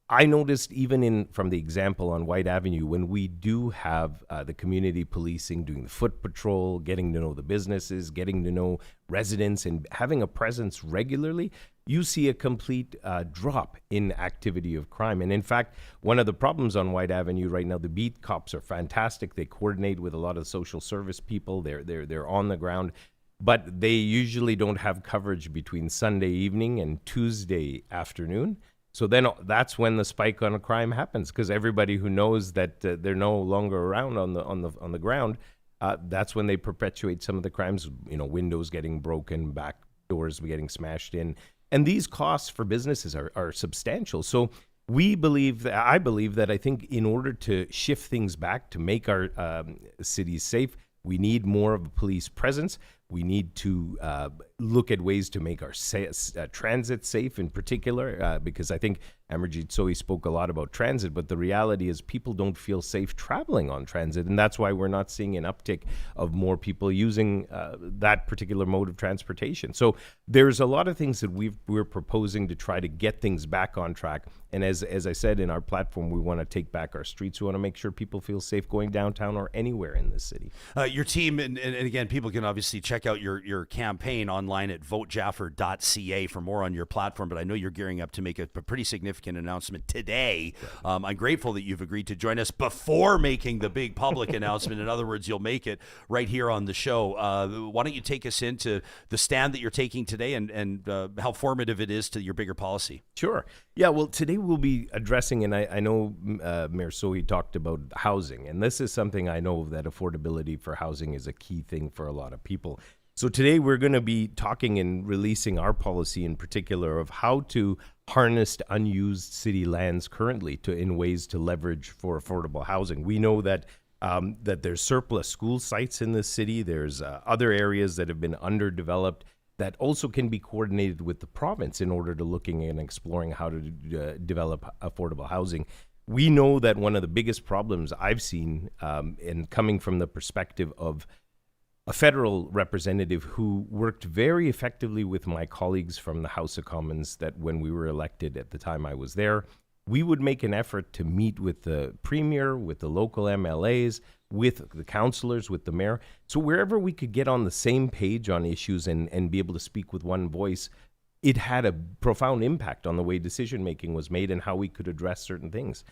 Speaker 8: I noticed even from the example on White Avenue, when we do have the community policing doing the foot patrol, getting to know the businesses, getting to know residents, and having a presence regularly, you see a complete drop in activity of crime. And in fact, one of the problems on White Avenue right now, the beat cops are fantastic. They coordinate with a lot of social service people. They're on the ground, but they usually don't have coverage between Sunday evening and Tuesday afternoon. So then that's when the spike on a crime happens, because everybody who knows that they're no longer around on the ground, that's when they perpetuate some of the crimes. Windows getting broken, back doors getting smashed in, and these costs for businesses are substantial. So I believe that I think in order to shift things back to make our cities safe, we need more of a police presence. We need to look at ways to make our transit safe in particular, because I think Amarjeet Sohi spoke a lot about transit, but the reality is people don't feel safe traveling on transit, and that's why we're not seeing an uptick of more people using that particular mode of transportation. So there's a lot of things that we're proposing to try to get things back on track. And as I said in our platform, we want to take back our streets. We want to make sure people feel safe going downtown or anywhere in this city.
Speaker 3: Your team, and again, people can obviously check out your campaign online at votejaffer.ca for more on your platform, but I know you're gearing up to make a pretty significant announcement today. I'm grateful that you've agreed to join us before making the big public announcement. In other words, you'll make it right here on the show. Why don't you take us into the stand that you're taking today and how formative it is to your bigger policy?
Speaker 8: Sure. Yeah, well, today we'll be addressing, and I know Mayor Sohi talked about housing, and this is something I know that affordability for housing is a key thing for a lot of people. So today we're going to be talking and releasing our policy in particular of how to harness unused city lands currently in ways to leverage for affordable housing. We know that that there's surplus school sites in this city. There's other areas that have been underdeveloped that also can be coordinated with the province in order to looking and exploring how to develop affordable housing. We know that one of the biggest problems I've seen, and coming from the perspective of a federal representative who worked very effectively with my colleagues from the House of Commons, that when we were elected at the time I was there, we would make an effort to meet with the premier, with the local MLAs, with the councillors, with the mayor. So wherever we could get on the same page on issues and be able to speak with one voice, it had a profound impact on the way decision-making was made and how we could address certain things.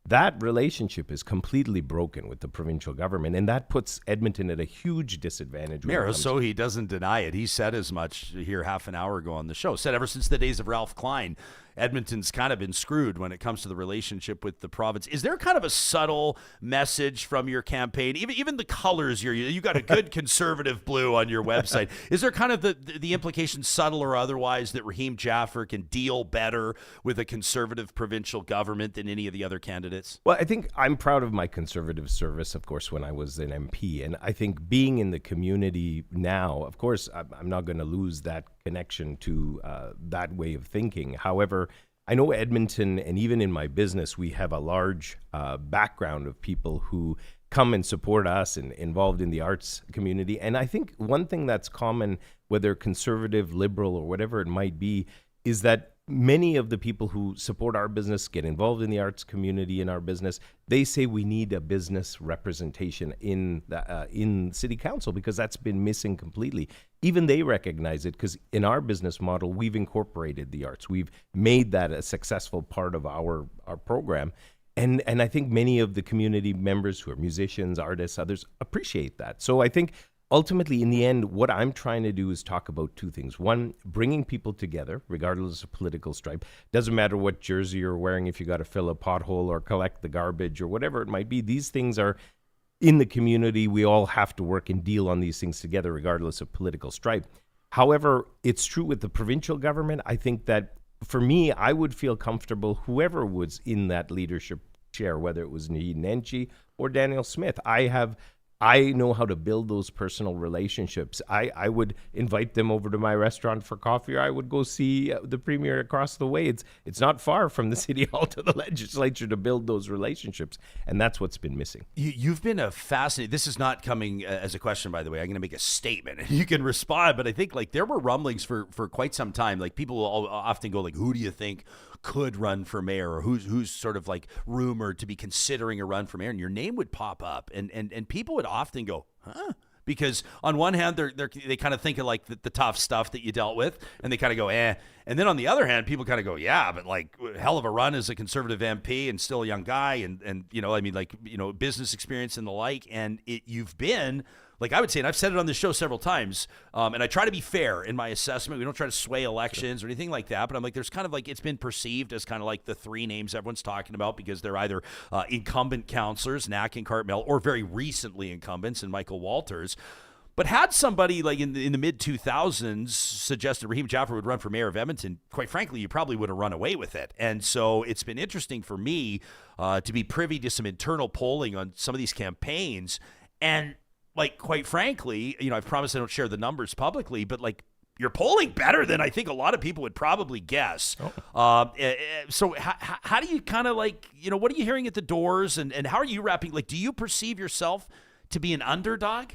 Speaker 8: That relationship is completely broken with the provincial government, and that puts Edmonton at a huge disadvantage.
Speaker 3: Mayor Sohi doesn't deny it. He said as much here half an hour ago on the show. Said ever since the days of Ralph Klein, Edmonton's kind of been screwed when it comes to the relationship with the province. Is there kind of a subtle message from your campaign? Even the colors, you got a good conservative blue on your website. Is there kind of the implication, subtle or otherwise, that Rahim Jaffer can deal better with a conservative provincial government than any of the other candidates?
Speaker 8: Well, I think I'm proud of my conservative service, of course, when I was an MP. And I think being in the community now, of course, I'm not going to lose that connection to that way of thinking. However, I know Edmonton, and even in my business, we have a large background of people who come and support us and involved in the arts community. And I think one thing that's common, whether conservative, liberal, or whatever it might be, is that many of the people who support our business, get involved in the arts community in our business, they say we need a business representation in city council because that's been missing completely. Even they recognize it because in our business model, we've incorporated the arts. We've made that a successful part of our program. And I think many of the community members who are musicians, artists, others appreciate that. So I think ultimately, in the end, what I'm trying to do is talk about two things. One, bringing people together, regardless of political stripe. Doesn't matter what jersey you're wearing, if you got to fill a pothole or collect the garbage or whatever it might be. These things are in the community. We all have to work and deal on these things together, regardless of political stripe. However, it's true with the provincial government. I think that for me, I would feel comfortable whoever was in that leadership chair, whether it was Naheed Nenshi or Daniel Smith. I know how to build those personal relationships. I would invite them over to my restaurant for coffee, or I would go see the premier across the way. It's not far from the city hall to the legislature to build those relationships, and that's what's been missing.
Speaker 3: You've been a fascinating. This is not coming as a question, by the way. I'm going to make a statement, and you can respond. But I think there were rumblings for quite some time. People will often go who do you think could run for mayor, or who's sort of rumored to be considering a run for mayor, and your name would pop up, and people would often go, huh? because on one hand, they kind of think of like the tough stuff that you dealt with, and they kind of go, eh. And then on the other hand, people kind of go, yeah, but like hell of a run as a Conservative MP and still a young guy, and business experience and the like. And you've been, like I would say, and I've said it on this show several times, and I try to be fair in my assessment. We don't try to sway elections or anything like that, but I'm like, there's kind of like, it's been perceived as kind of like the three names everyone's talking about because they're either incumbent councillors, Knack and Cartmel, or very recently incumbents in Michael Walters. But had somebody like in the mid-2000s suggested Rahim Jaffer would run for mayor of Edmonton, quite frankly, you probably would have run away with it. And so it's been interesting for me to be privy to some internal polling on some of these campaigns. And like, quite frankly, I've promised I don't share the numbers publicly, but like, you're polling better than I think a lot of people would probably guess. So how do you kind of like, what are you hearing at the doors and how are you wrapping? Like, do you perceive yourself to be an underdog?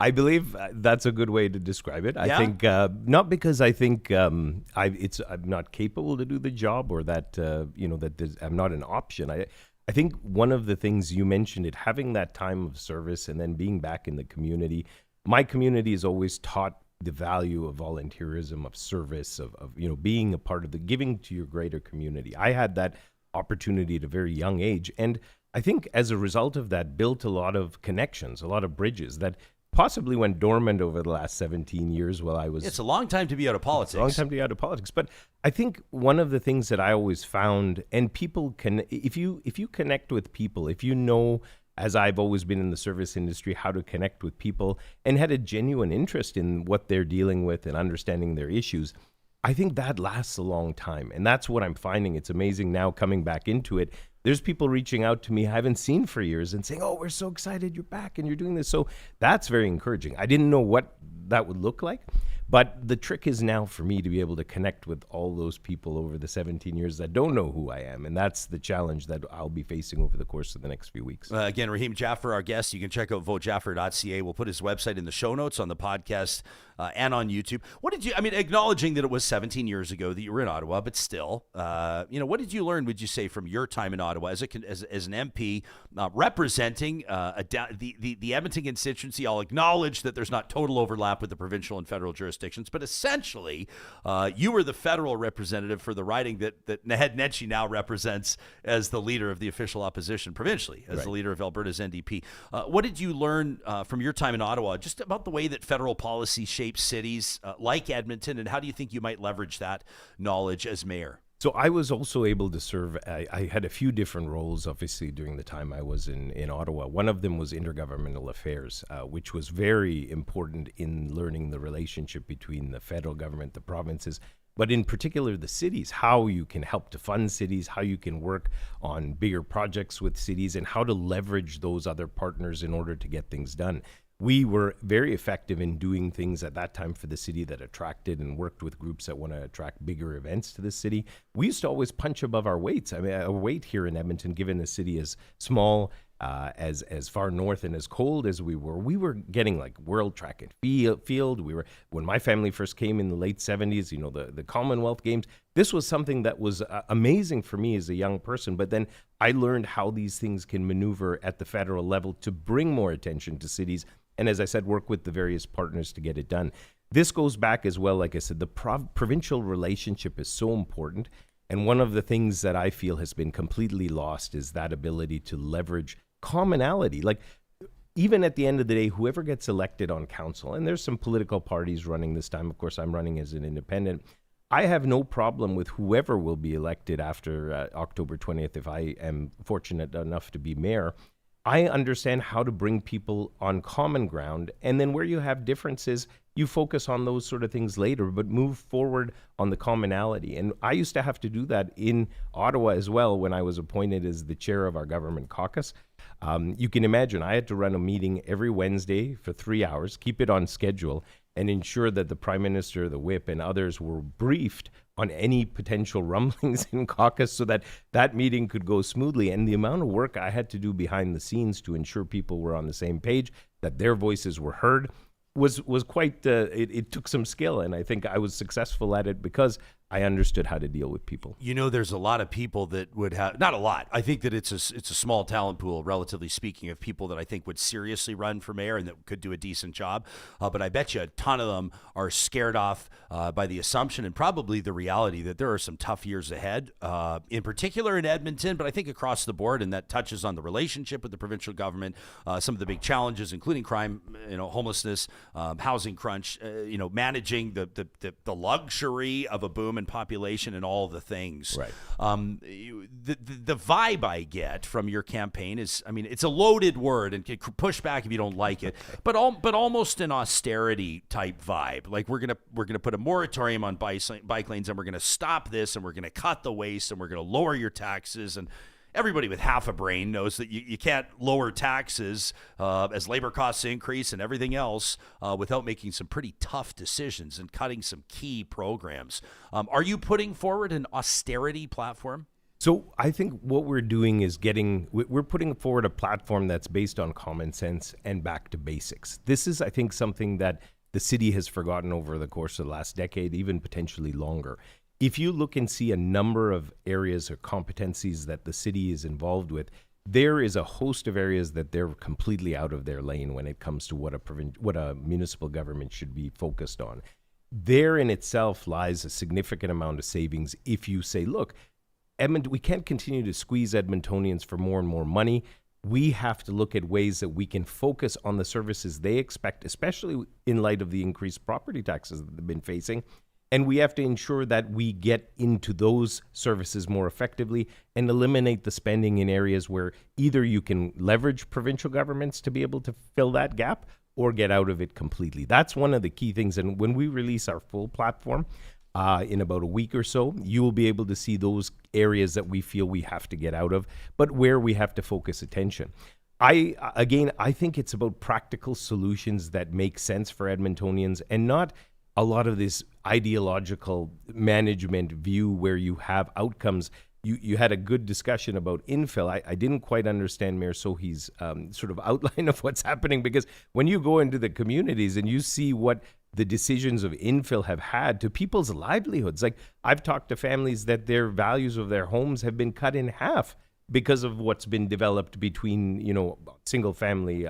Speaker 8: I believe that's a good way to describe it. I think not because I think I'm not capable to do the job or that I'm not an option. I think one of the things you mentioned, having that time of service and then being back in the community. My community has always taught the value of volunteerism, of service, of being a part of the giving to your greater community. I had that opportunity at a very young age, and I think as a result of that, built a lot of connections, a lot of bridges that possibly went dormant over the last 17 years while I was...
Speaker 3: It's a long time to be out of politics.
Speaker 8: It's a long time to be out of politics. But I think one of the things that I always found, and people can, if you connect with people, if you know, as I've always been in the service industry, how to connect with people and had a genuine interest in what they're dealing with and understanding their issues, I think that lasts a long time. And that's what I'm finding. It's amazing now coming back into it. There's people reaching out to me I haven't seen for years and saying, oh, we're so excited you're back and you're doing this. So that's very encouraging. I didn't know what that would look like. But the trick is now for me to be able to connect with all those people over the 17 years that don't know who I am. And that's the challenge that I'll be facing over the course of the next few weeks.
Speaker 3: Again, Rahim Jaffer, our guest. You can check out votejaffer.ca. We'll put his website in the show notes on the podcast and on YouTube. What did you, acknowledging that it was 17 years ago that you were in Ottawa, but still, what did you learn, would you say, from your time in Ottawa as an MP representing the Edmonton constituency? I'll acknowledge that there's not total overlap with the provincial and federal jurisdictions, but essentially, you were the federal representative for the riding that Naheed Nenshi now represents as the leader of the official opposition provincially, as the leader of Alberta's NDP. What did you learn from your time in Ottawa just about the way that federal policy shapes cities like Edmonton, and how do you think you might leverage that knowledge as mayor?
Speaker 8: So I was also able to serve, I had a few different roles, obviously, during the time I was in Ottawa. One of them was intergovernmental affairs, which was very important in learning the relationship between the federal government, the provinces, but in particular the cities, how you can help to fund cities, how you can work on bigger projects with cities, and how to leverage those other partners in order to get things done. We were very effective in doing things at that time for the city that attracted and worked with groups that want to attract bigger events to the city. We used to always punch above our weights. our weight here in Edmonton, given a city as small, as far north and as cold as we were getting like world track and field. We were, when my family first came in the late 70s, the Commonwealth Games, this was something that was amazing for me as a young person. But then I learned how these things can maneuver at the federal level to bring more attention to cities. And as I said, work with the various partners to get it done. This goes back as well, like I said, the provincial relationship is so important. And one of the things that I feel has been completely lost is that ability to leverage commonality. Like, even at the end of the day, whoever gets elected on council, and there's some political parties running this time. Of course, I'm running as an independent. I have no problem with whoever will be elected after October 20th if I am fortunate enough to be mayor. I understand how to bring people on common ground, and then where you have differences, you focus on those sort of things later, but move forward on the commonality. And I used to have to do that in Ottawa as well when I was appointed as the chair of our government caucus. You can imagine I had to run a meeting every Wednesday for 3 hours, keep it on schedule, and ensure that the Prime Minister, the Whip, and others were briefed on any potential rumblings in caucus so that that meeting could go smoothly. And the amount of work I had to do behind the scenes to ensure people were on the same page, that their voices were heard, was quite, it took some skill. And I think I was successful at it because I understood how to deal with people.
Speaker 3: You know, there's a lot of people that would have, not a lot. I think that it's a small talent pool, relatively speaking, of people that I think would seriously run for mayor and that could do a decent job. But I bet you a ton of them are scared off by the assumption and probably the reality that there are some tough years ahead, in particular in Edmonton, but I think across the board, and that touches on the relationship with the provincial government, some of the big challenges, including crime, homelessness, housing crunch, managing the luxury of a boom in population and all the things.
Speaker 8: Right.
Speaker 3: The vibe I get from your campaign is, I mean, it's a loaded word and can push back if you don't like it, but almost an austerity type vibe. Like we're gonna put a moratorium on bike lanes, and we're gonna stop this, and we're gonna cut the waste, and we're gonna lower your taxes. And everybody with half a brain knows that you can't lower taxes as labor costs increase and everything else without making some pretty tough decisions and cutting some key programs. Are you putting forward an austerity platform?
Speaker 8: So I think what we're doing is we're putting forward a platform that's based on common sense and back to basics. This is, I think, something that the city has forgotten over the course of the last decade, even potentially longer. If you look and see a number of areas or competencies that the city is involved with, there is a host of areas that they're completely out of their lane when it comes to what a municipal government should be focused on. There in itself lies a significant amount of savings if you say, look, we can't continue to squeeze Edmontonians for more and more money. We have to look at ways that we can focus on the services they expect, especially in light of the increased property taxes that they've been facing. And we have to ensure that we get into those services more effectively and eliminate the spending in areas where either you can leverage provincial governments to be able to fill that gap or get out of it completely. That's one of the key things. And when we release our full platform in about a week or so, you will be able to see those areas that we feel we have to get out of, but where we have to focus attention. I think it's about practical solutions that make sense for Edmontonians and not a lot of this ideological management view where you have outcomes. You had a good discussion about infill. I didn't quite understand Mayor Sohi's sort of outline of what's happening, because when you go into the communities and you see what the decisions of infill have had to people's livelihoods, like I've talked to families that their values of their homes have been cut in half because of what's been developed between, single family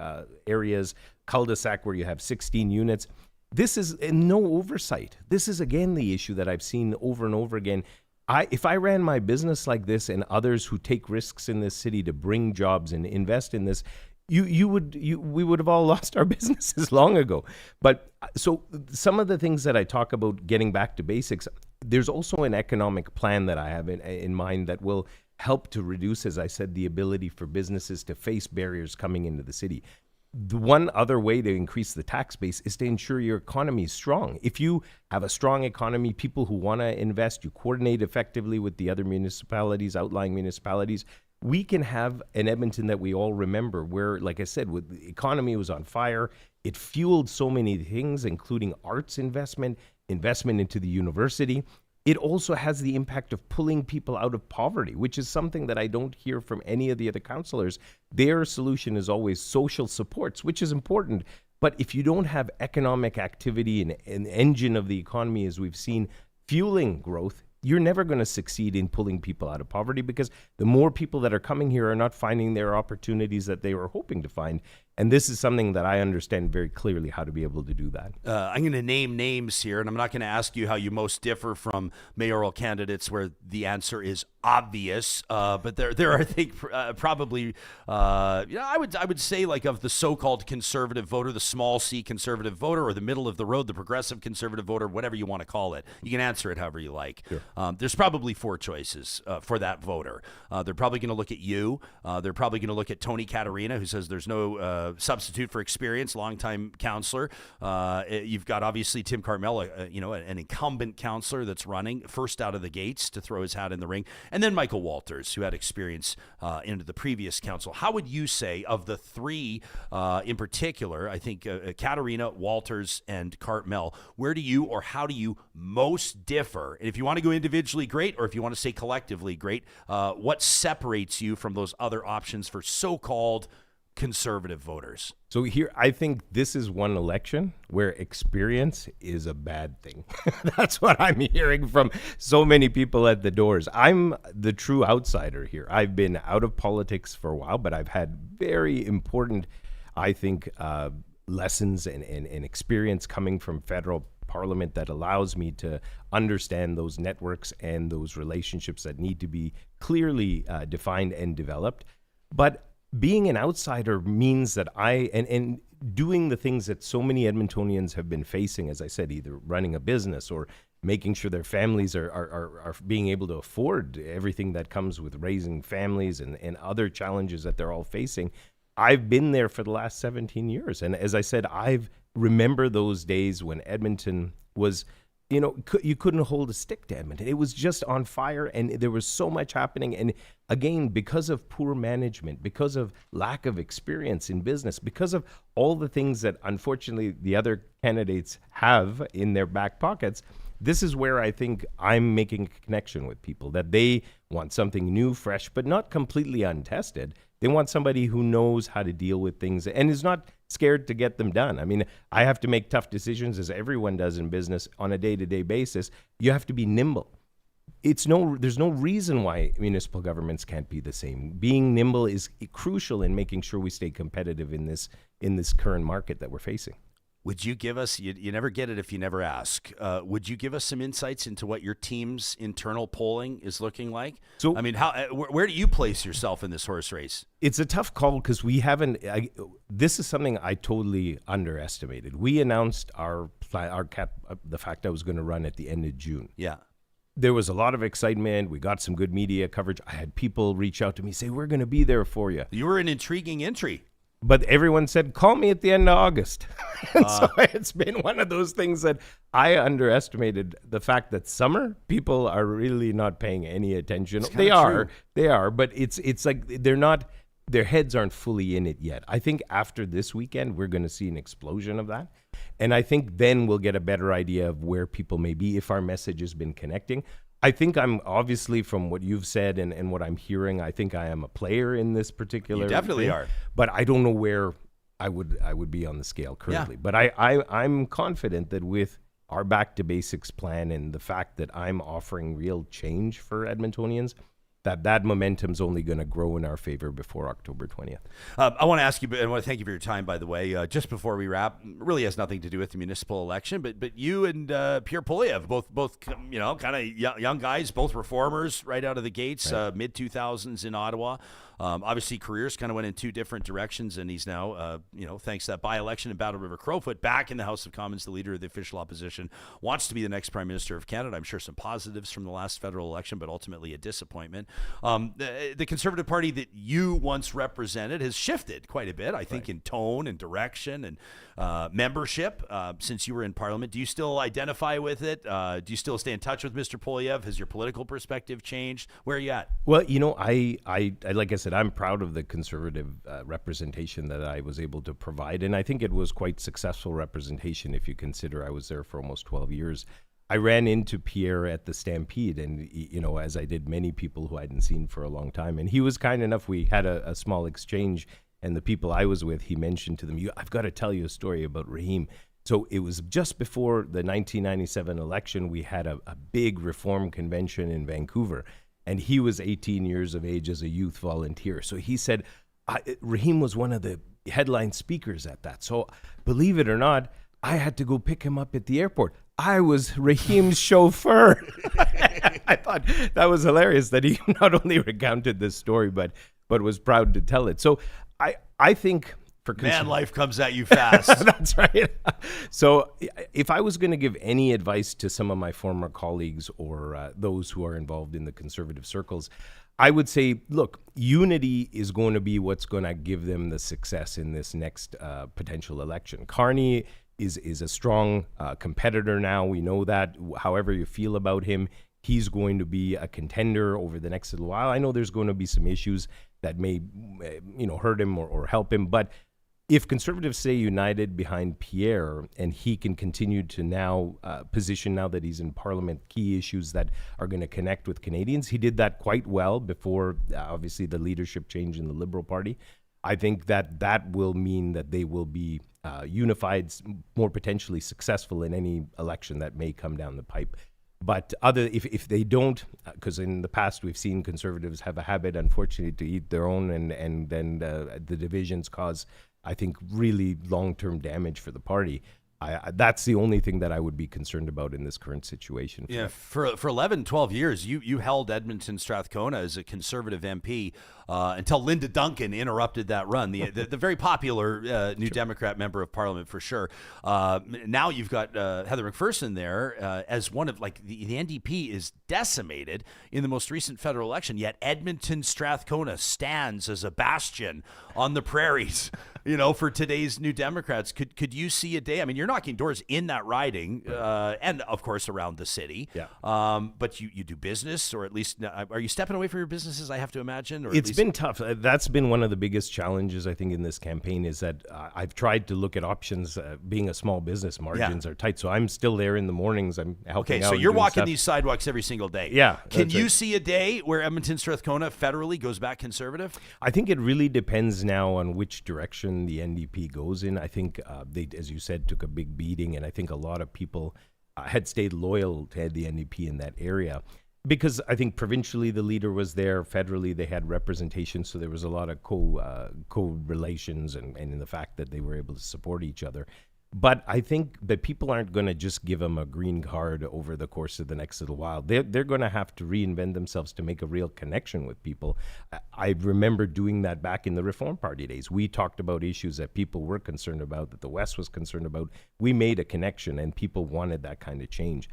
Speaker 8: areas, cul-de-sac where you have 16 units. This is no oversight. This is, again, the issue that I've seen over and over again. If I ran my business like this and others who take risks in this city to bring jobs and invest in this, we would have all lost our businesses long ago. But so some of the things that I talk about getting back to basics, there's also an economic plan that I have in mind that will help to reduce, as I said, the ability for businesses to face barriers coming into the city. The one other way to increase the tax base is to ensure your economy is strong. If you have a strong economy, people who want to invest, you coordinate effectively with the other municipalities, outlying municipalities, we can have an Edmonton that we all remember where, like I said, the economy was on fire. It fueled so many things, including arts investment into the university. It also has the impact of pulling people out of poverty, which is something that I don't hear from any of the other councillors. Their solution is always social supports, which is important. But if you don't have economic activity and an engine of the economy, as we've seen, fueling growth, you're never going to succeed in pulling people out of poverty, because the more people that are coming here are not finding their opportunities that they were hoping to find. And this is something that I understand very clearly how to be able to do that.
Speaker 3: I'm going to name names here, and I'm not going to ask you how you most differ from mayoral candidates where the answer is obvious. But there are, I think, probably, I would say, like, of the so-called conservative voter, the small c conservative voter, or the middle of the road, the progressive conservative voter, whatever you want to call it. You can answer it however you like. Sure. There's probably four choices for that voter. They're probably going to look at you. They're probably going to look at Tony Caterina, who says there's no substitute for experience, longtime counselor. You've got, obviously, Tim Carmel, an incumbent counselor that's running first out of the gates to throw his hat in the ring. And then Michael Walters, who had experience into the previous council. How would you say, of the three in particular, I think Caterina, Walters, and Cartmel, where do you or how do you most differ? And if you want to go individually, great, or if you want to say collectively, great. What separates you from those other options for so-called Conservative voters?
Speaker 8: So here, I think this is one election where experience is a bad thing. That's what I'm hearing from so many people at the doors. I'm the true outsider here. I've been out of politics for a while, but I've had very important, I think, lessons and experience coming from federal parliament that allows me to understand those networks and those relationships that need to be clearly defined and developed. But being an outsider means that and doing the things that so many Edmontonians have been facing, as I said, either running a business or making sure their families are being able to afford everything that comes with raising families and other challenges that they're all facing. I've been there for the last 17 years. And as I said, remember those days when Edmonton was, you couldn't hold a stick to Edmonton. It was just on fire, and there was so much happening. And again, because of poor management, because of lack of experience in business, because of all the things that unfortunately the other candidates have in their back pockets, this is where I think I'm making a connection with people, that they want something new, fresh, but not completely untested. They want somebody who knows how to deal with things and is not scared to get them done. I mean, I have to make tough decisions, as everyone does in business, on a day-to-day basis. You have to be nimble. There's no reason why municipal governments can't be the same. Being nimble is crucial in making sure we stay competitive in this current market that we're facing.
Speaker 3: Would you give us, you never get it if you never ask, would you give us some insights into what your team's internal polling is looking like? So, I mean, where do you place yourself in this horse race?
Speaker 8: It's a tough call because we haven't, this is something I totally underestimated. We announced the fact I was going to run at the end of June.
Speaker 3: Yeah.
Speaker 8: There was a lot of excitement. We got some good media coverage. I had people reach out to me, say, we're going to be there for you.
Speaker 3: You were an intriguing entry.
Speaker 8: But everyone said, call me at the end of August. And so it's been one of those things that I underestimated the fact that summer, people are really not paying any attention. They are, but it's like their heads aren't fully in it yet. I think after this weekend, we're going to see an explosion of that. And I think then we'll get a better idea of where people may be if our message has been connecting. I think I'm obviously, from what you've said and what I'm hearing, I think I am a player in this particular.
Speaker 3: You definitely
Speaker 8: thing,
Speaker 3: are.
Speaker 8: But I don't know where I would be on the scale currently. Yeah. But I'm confident that with our back to basics plan and the fact that I'm offering real change for Edmontonians, that momentum's only going to grow in our favor before October 20th.
Speaker 3: I want to ask you, and I want to thank you for your time, by the way. Just before we wrap, really has nothing to do with the municipal election, but you and Pierre Poilievre, both kind of young guys, both reformers right out of the gates, right. Mid-2000s in Ottawa. Obviously, careers kind of went in two different directions, and he's now, thanks to that by-election in Battle River Crowfoot, back in the House of Commons, the leader of the official opposition, wants to be the next Prime Minister of Canada. I'm sure some positives from the last federal election, but ultimately a disappointment. The Conservative Party that you once represented has shifted quite a bit, I think, in tone and direction and membership since you were in Parliament. Do you still identify with it? Do you still stay in touch with Mr. Poilievre? Has your political perspective changed? Where are you at?
Speaker 8: Well, I like I said, I'm proud of the Conservative representation that I was able to provide, and I think it was quite successful representation if you consider I was there for almost 12 years. I ran into Pierre at the Stampede, and as I did many people who I hadn't seen for a long time, and he was kind enough. We had a small exchange, and the people I was with, he mentioned to them, I've got to tell you a story about Rahim. So it was just before the 1997 election. We had a big reform convention in Vancouver, and he was 18 years of age as a youth volunteer. So he said, Rahim was one of the headline speakers at that. So believe it or not, I had to go pick him up at the airport. I was Rahim's chauffeur. I thought that was hilarious that he not only recounted this story, but was proud to tell it. So I think...
Speaker 3: Man, life comes at you fast.
Speaker 8: That's right. So if I was going to give any advice to some of my former colleagues or those who are involved in the Conservative circles, I would say, look, unity is going to be what's going to give them the success in this next potential election. Carney is a strong competitor now. We know that. However you feel about him, he's going to be a contender over the next little while. I know there's going to be some issues that may hurt him or help him, but if Conservatives stay united behind Pierre and he can continue to now position, now that he's in Parliament, key issues that are going to connect with Canadians, he did that quite well before, obviously, the leadership change in the Liberal Party. I think that will mean that they will be unified, more potentially successful in any election that may come down the pipe. But if they don't, because in the past we've seen Conservatives have a habit, unfortunately, to eat their own, and then the divisions cause, I think, really long-term damage for the party. That's the only thing that I would be concerned about in this current situation.
Speaker 3: Yeah, for 11, 12 years, you held Edmonton Strathcona as a Conservative MP until Linda Duncan interrupted that run, the very popular New Democrat member of Parliament for sure. Now you've got Heather McPherson there as one of, the NDP is decimated in the most recent federal election, yet Edmonton Strathcona stands as a bastion on the prairies. For today's New Democrats, could you see a day? I mean, you're knocking doors in that riding, and of course around the city. Yeah. But you do business, or at least are you stepping away from your businesses? I have to imagine. Or
Speaker 8: it's been tough. That's been one of the biggest challenges I think in this campaign is that I've tried to look at options. Being a small business, margins are tight, so I'm still there in the mornings. I'm helping out.
Speaker 3: Okay, so you're walking these sidewalks every single day.
Speaker 8: Yeah.
Speaker 3: Can you see a day where Edmonton Strathcona federally goes back Conservative?
Speaker 8: I think it really depends now on which direction the NDP goes in. I think they, as you said, took a big beating, and I think a lot of people had stayed loyal to the NDP in that area because I think provincially the leader was there, federally they had representation, so there was a lot of co-relations and in the fact that they were able to support each other. But I think that people aren't going to just give them a green card over the course of the next little while. They're going to have to reinvent themselves to make a real connection with people. I remember doing that back in the Reform Party days. We talked about issues that people were concerned about, that the West was concerned about. We made a connection, and people wanted that kind of change.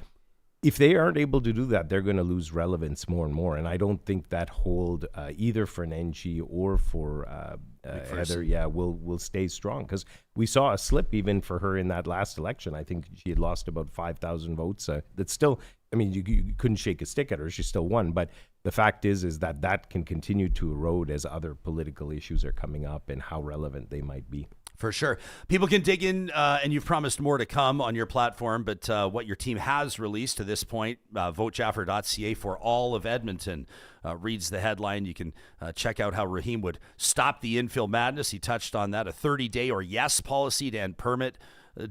Speaker 8: If they aren't able to do that, they're going to lose relevance more and more. And I don't think that hold either for Nenshi or for Heather, will stay strong. Because we saw a slip even for her in that last election. I think she had lost about 5,000 votes. That's still, I mean, you couldn't shake a stick at her. She still won. But the fact is that can continue to erode as other political issues are coming up and how relevant they might be.
Speaker 3: For sure. People can dig in, and you've promised more to come on your platform, but what your team has released to this point, votejaffer.ca for all of Edmonton, reads the headline. You can check out how Rahim would stop the infill madness. He touched on that, a 30-day or yes policy to end permit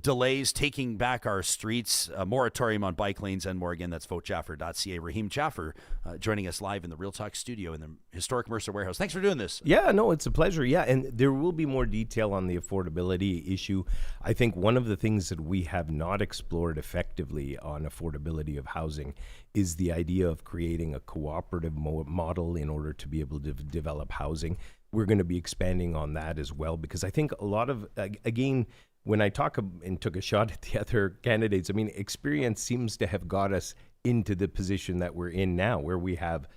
Speaker 3: delays, taking back our streets, a moratorium on bike lanes, and more. Again, that's votejaffer.ca. Rahim Jaffer joining us live in the Real Talk studio in the historic Mercer warehouse. Thanks for doing this.
Speaker 8: Yeah, no, it's a pleasure. Yeah, and there will be more detail on the affordability issue. I think one of the things that we have not explored effectively on affordability of housing is the idea of creating a cooperative model in order to be able to develop housing. We're going to be expanding on that as well, because I think a lot of, again, when I talk and took a shot at the other candidates, I mean, experience seems to have got us into the position that we're in now, where we have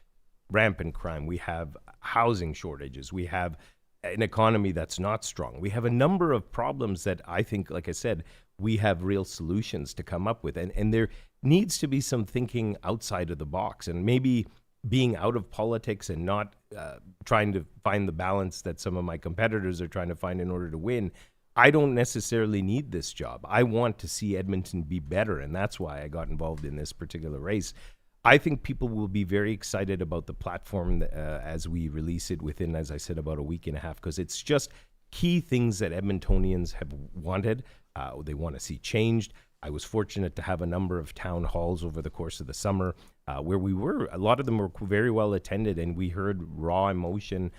Speaker 8: rampant crime, we have housing shortages, we have an economy that's not strong. We have a number of problems that I think, like I said, we have real solutions to come up with. And there needs to be some thinking outside of the box, and maybe being out of politics and not trying to find the balance that some of my competitors are trying to find in order to win. I don't necessarily need this job. I want to see Edmonton be better, and that's why I got involved in this particular race. I think people will be very excited about the platform as we release it within, as I said, about a week and a half, because it's just key things that Edmontonians have wanted. They want to see changed. I was fortunate to have a number of town halls over the course of the summer where a lot of them were very well attended, and we heard raw emotion,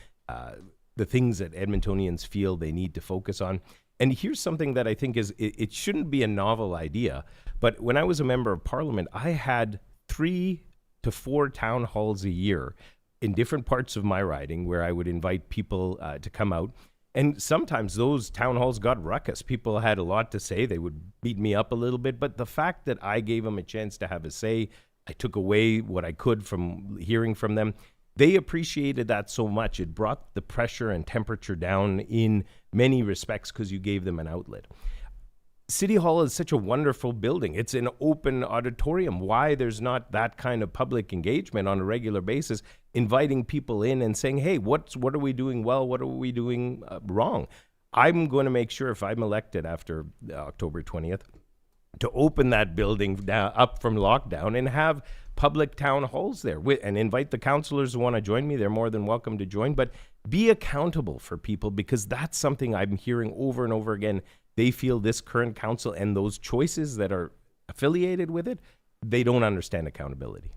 Speaker 8: the things that Edmontonians feel they need to focus on. And here's something that I think is, it shouldn't be a novel idea, but when I was a member of parliament, I had 3 to 4 town halls a year in different parts of my riding where I would invite people to come out. And sometimes those town halls got ruckus. People had a lot to say. They would beat me up a little bit. But the fact that I gave them a chance to have a say, I took away what I could from hearing from them. They appreciated that so much. It brought the pressure and temperature down in many respects because you gave them an outlet. City Hall is such a wonderful building. It's an open auditorium. Why there's not that kind of public engagement on a regular basis, inviting people in and saying, hey, what are we doing well? What are we doing wrong? I'm going to make sure, if I'm elected after October 20th, to open that building down, up from lockdown, and have public town halls there and invite the councillors who want to join me. They're more than welcome to join. But be accountable for people, because that's something I'm hearing over and over again. They feel this current council and those choices that are affiliated with it, they don't understand accountability.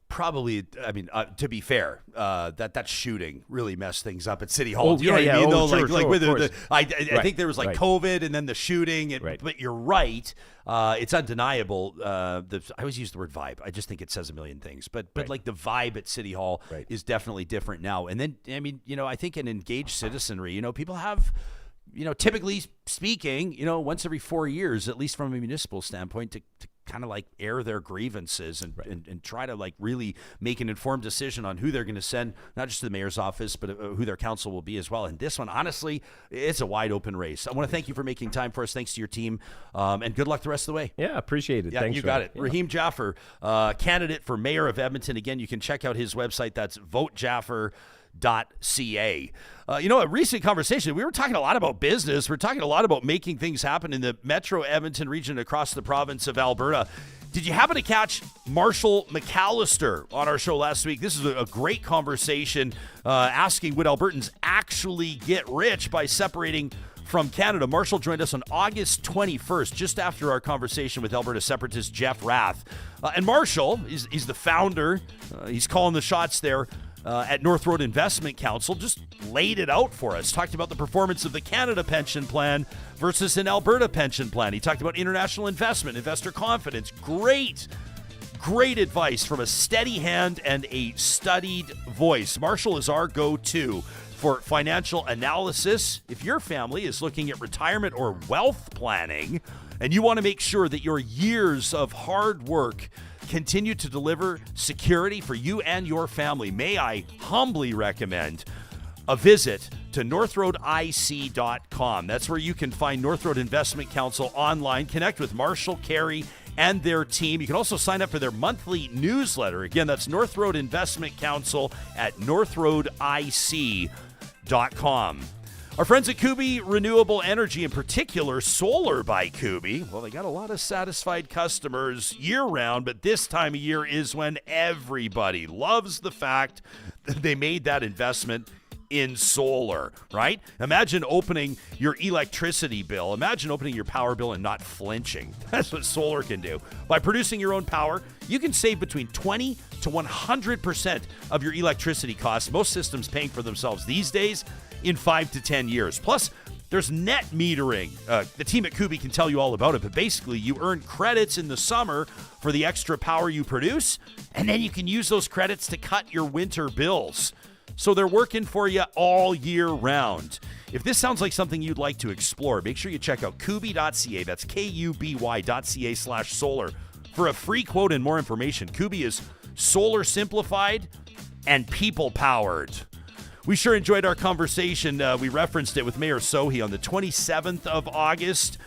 Speaker 3: Probably, I mean, to be fair, that shooting really messed things up at City Hall.
Speaker 8: Oh,
Speaker 3: Do you know what I mean?
Speaker 8: Oh,
Speaker 3: Though,
Speaker 8: sure,
Speaker 3: with
Speaker 8: of course.
Speaker 3: I think there was like
Speaker 8: right.
Speaker 3: COVID and then the shooting.
Speaker 8: Right.
Speaker 3: But you're right. It's undeniable. I always use the word vibe. I just think it says a million things. But
Speaker 8: Right.
Speaker 3: like the vibe at City Hall
Speaker 8: Right.
Speaker 3: is definitely different now. And then, I mean, I think an engaged citizenry, people have, typically speaking, once every 4 years, at least from a municipal standpoint, to kind of like air their grievances and try to like really make an informed decision on who they're going to send, not just to the mayor's office, but who their council will be as well. And this one, honestly, it's a wide open race. I want to thank you for making time for us. Thanks to your team, and good luck the rest of the way.
Speaker 8: Yeah, appreciate it.
Speaker 3: Yeah,
Speaker 8: Thanks,
Speaker 3: you got
Speaker 8: Ray.
Speaker 3: it.
Speaker 8: Yeah.
Speaker 3: Rahim Jaffer, candidate for mayor of Edmonton. Again, you can check out his website. That's votejaffer.ca. A recent conversation, we were talking a lot about business. We're talking a lot about making things happen in the Metro Edmonton region across the province of Alberta. Did you happen to catch Marshall McAllister on our show last week? This is a great conversation asking, would Albertans actually get rich by separating from Canada? Marshall joined us on August 21st, just after our conversation with Alberta separatist Jeff Rath. And Marshall, he's the founder. He's calling the shots there at North Road Investment Council. Just laid it out for us. Talked about the performance of the Canada pension plan versus an Alberta pension plan. He talked about international investment, investor confidence. Great advice from a steady hand and a studied voice. Marshall is our go-to for financial analysis. If your family is looking at retirement or wealth planning, and you want to make sure that your years of hard work continue to deliver security for you and your family, may I humbly recommend a visit to northroadic.com. That's where you can find North Road Investment Council online. Connect with Marshall, Carey, and their team. You can also sign up for their monthly newsletter. Again, that's North Road Investment Council at northroadic.com. Our friends at Kubi Renewable Energy, in particular Solar by Kubi, well, they got a lot of satisfied customers year-round, but this time of year is when everybody loves the fact that they made that investment in solar, right? Imagine opening your electricity bill. Imagine opening your power bill and not flinching. That's what solar can do. By producing your own power, you can save between 20 to 100% of your electricity costs. Most systems paying for themselves these days in 5 to 10 years. Plus, there's net metering. The team at Kubi can tell you all about it, but basically you earn credits in the summer for the extra power you produce, and then you can use those credits to cut your winter bills. So they're working for you all year round. If this sounds like something you'd like to explore, make sure you check out kubi.ca. That's kuby.ca/solar for a free quote and more information. Kubi is solar simplified and people powered. We sure enjoyed our conversation. We referenced it with Mayor Sohi on the 27th of August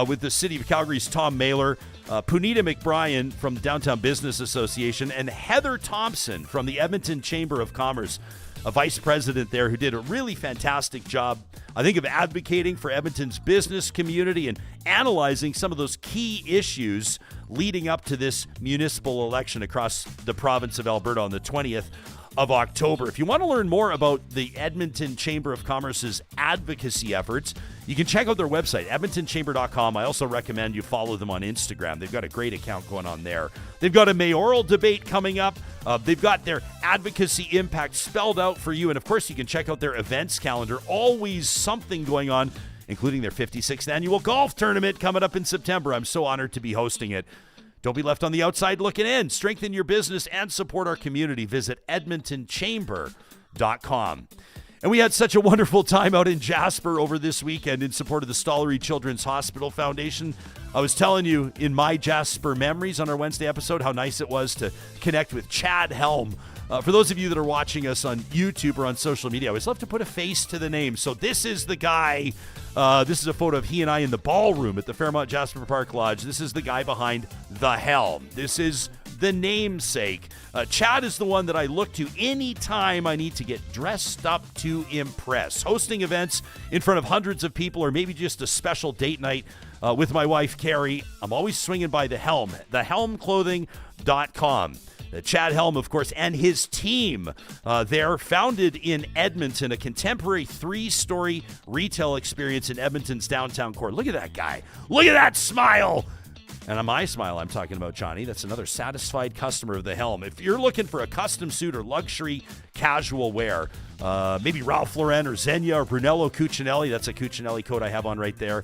Speaker 3: with the City of Calgary's Tom Mailer, Punita McBrien from the Downtown Business Association, and Heather Thompson from the Edmonton Chamber of Commerce, a vice president there who did a really fantastic job, I think, of advocating for Edmonton's business community and analyzing some of those key issues leading up to this municipal election across the province of Alberta on the 20th of October. If you want to learn more about the Edmonton Chamber of Commerce's advocacy efforts, you can check out their website, edmontonchamber.com. I also recommend you follow them on Instagram. They've got a great account going on there. They've got a mayoral debate coming up. They've got their advocacy impact spelled out for you. And of course, you can check out their events calendar. Always something going on, including their 56th annual golf tournament coming up in September. I'm so honored to be hosting it. Don't be left on the outside looking in. Strengthen your business and support our community. Visit edmontonchamber.com. And we had such a wonderful time out in Jasper over this weekend in support of the Stollery Children's Hospital Foundation. I was telling you in my Jasper memories on our Wednesday episode how nice it was to connect with Chad Helm. For those of you that are watching us on YouTube or on social media, I always love to put a face to the name. So this is the guy. This is a photo of he and I in the ballroom at the Fairmont Jasper Park Lodge. This is the guy behind the helm. This is the namesake. Chad is the one that I look to anytime I need to get dressed up to impress. Hosting events in front of hundreds of people, or maybe just a special date night with my wife, Carrie. I'm always swinging by the helm, thehelmclothing.com. Chad Helm, of course, and his team. They're founded in Edmonton, a contemporary 3-story retail experience in Edmonton's downtown core. Look at that guy. Look at that smile. And on my smile, I'm talking about Johnny. That's another satisfied customer of the Helm. If you're looking for a custom suit or luxury casual wear, maybe Ralph Lauren or Zegna or Brunello Cucinelli, that's a Cucinelli coat I have on right there.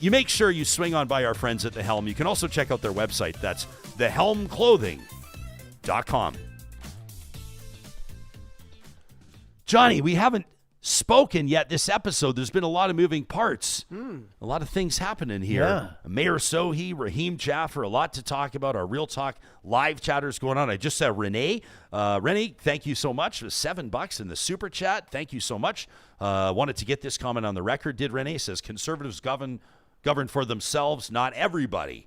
Speaker 3: You make sure you swing on by our friends at the Helm. You can also check out their website. That's thehelmclothing.com. Johnny, we haven't spoken yet this episode. There's been a lot of moving parts. A lot of things happening here.
Speaker 9: Yeah.
Speaker 3: Mayor Sohi, Rahim Jaffer, a lot to talk about. Our Real Talk live chatters going on. I just said Renee. Renee, thank you so much. It was $7 in the super chat. Thank you so much. Wanted to get this comment on the record. Did Renee? Says conservatives govern for themselves, not everybody.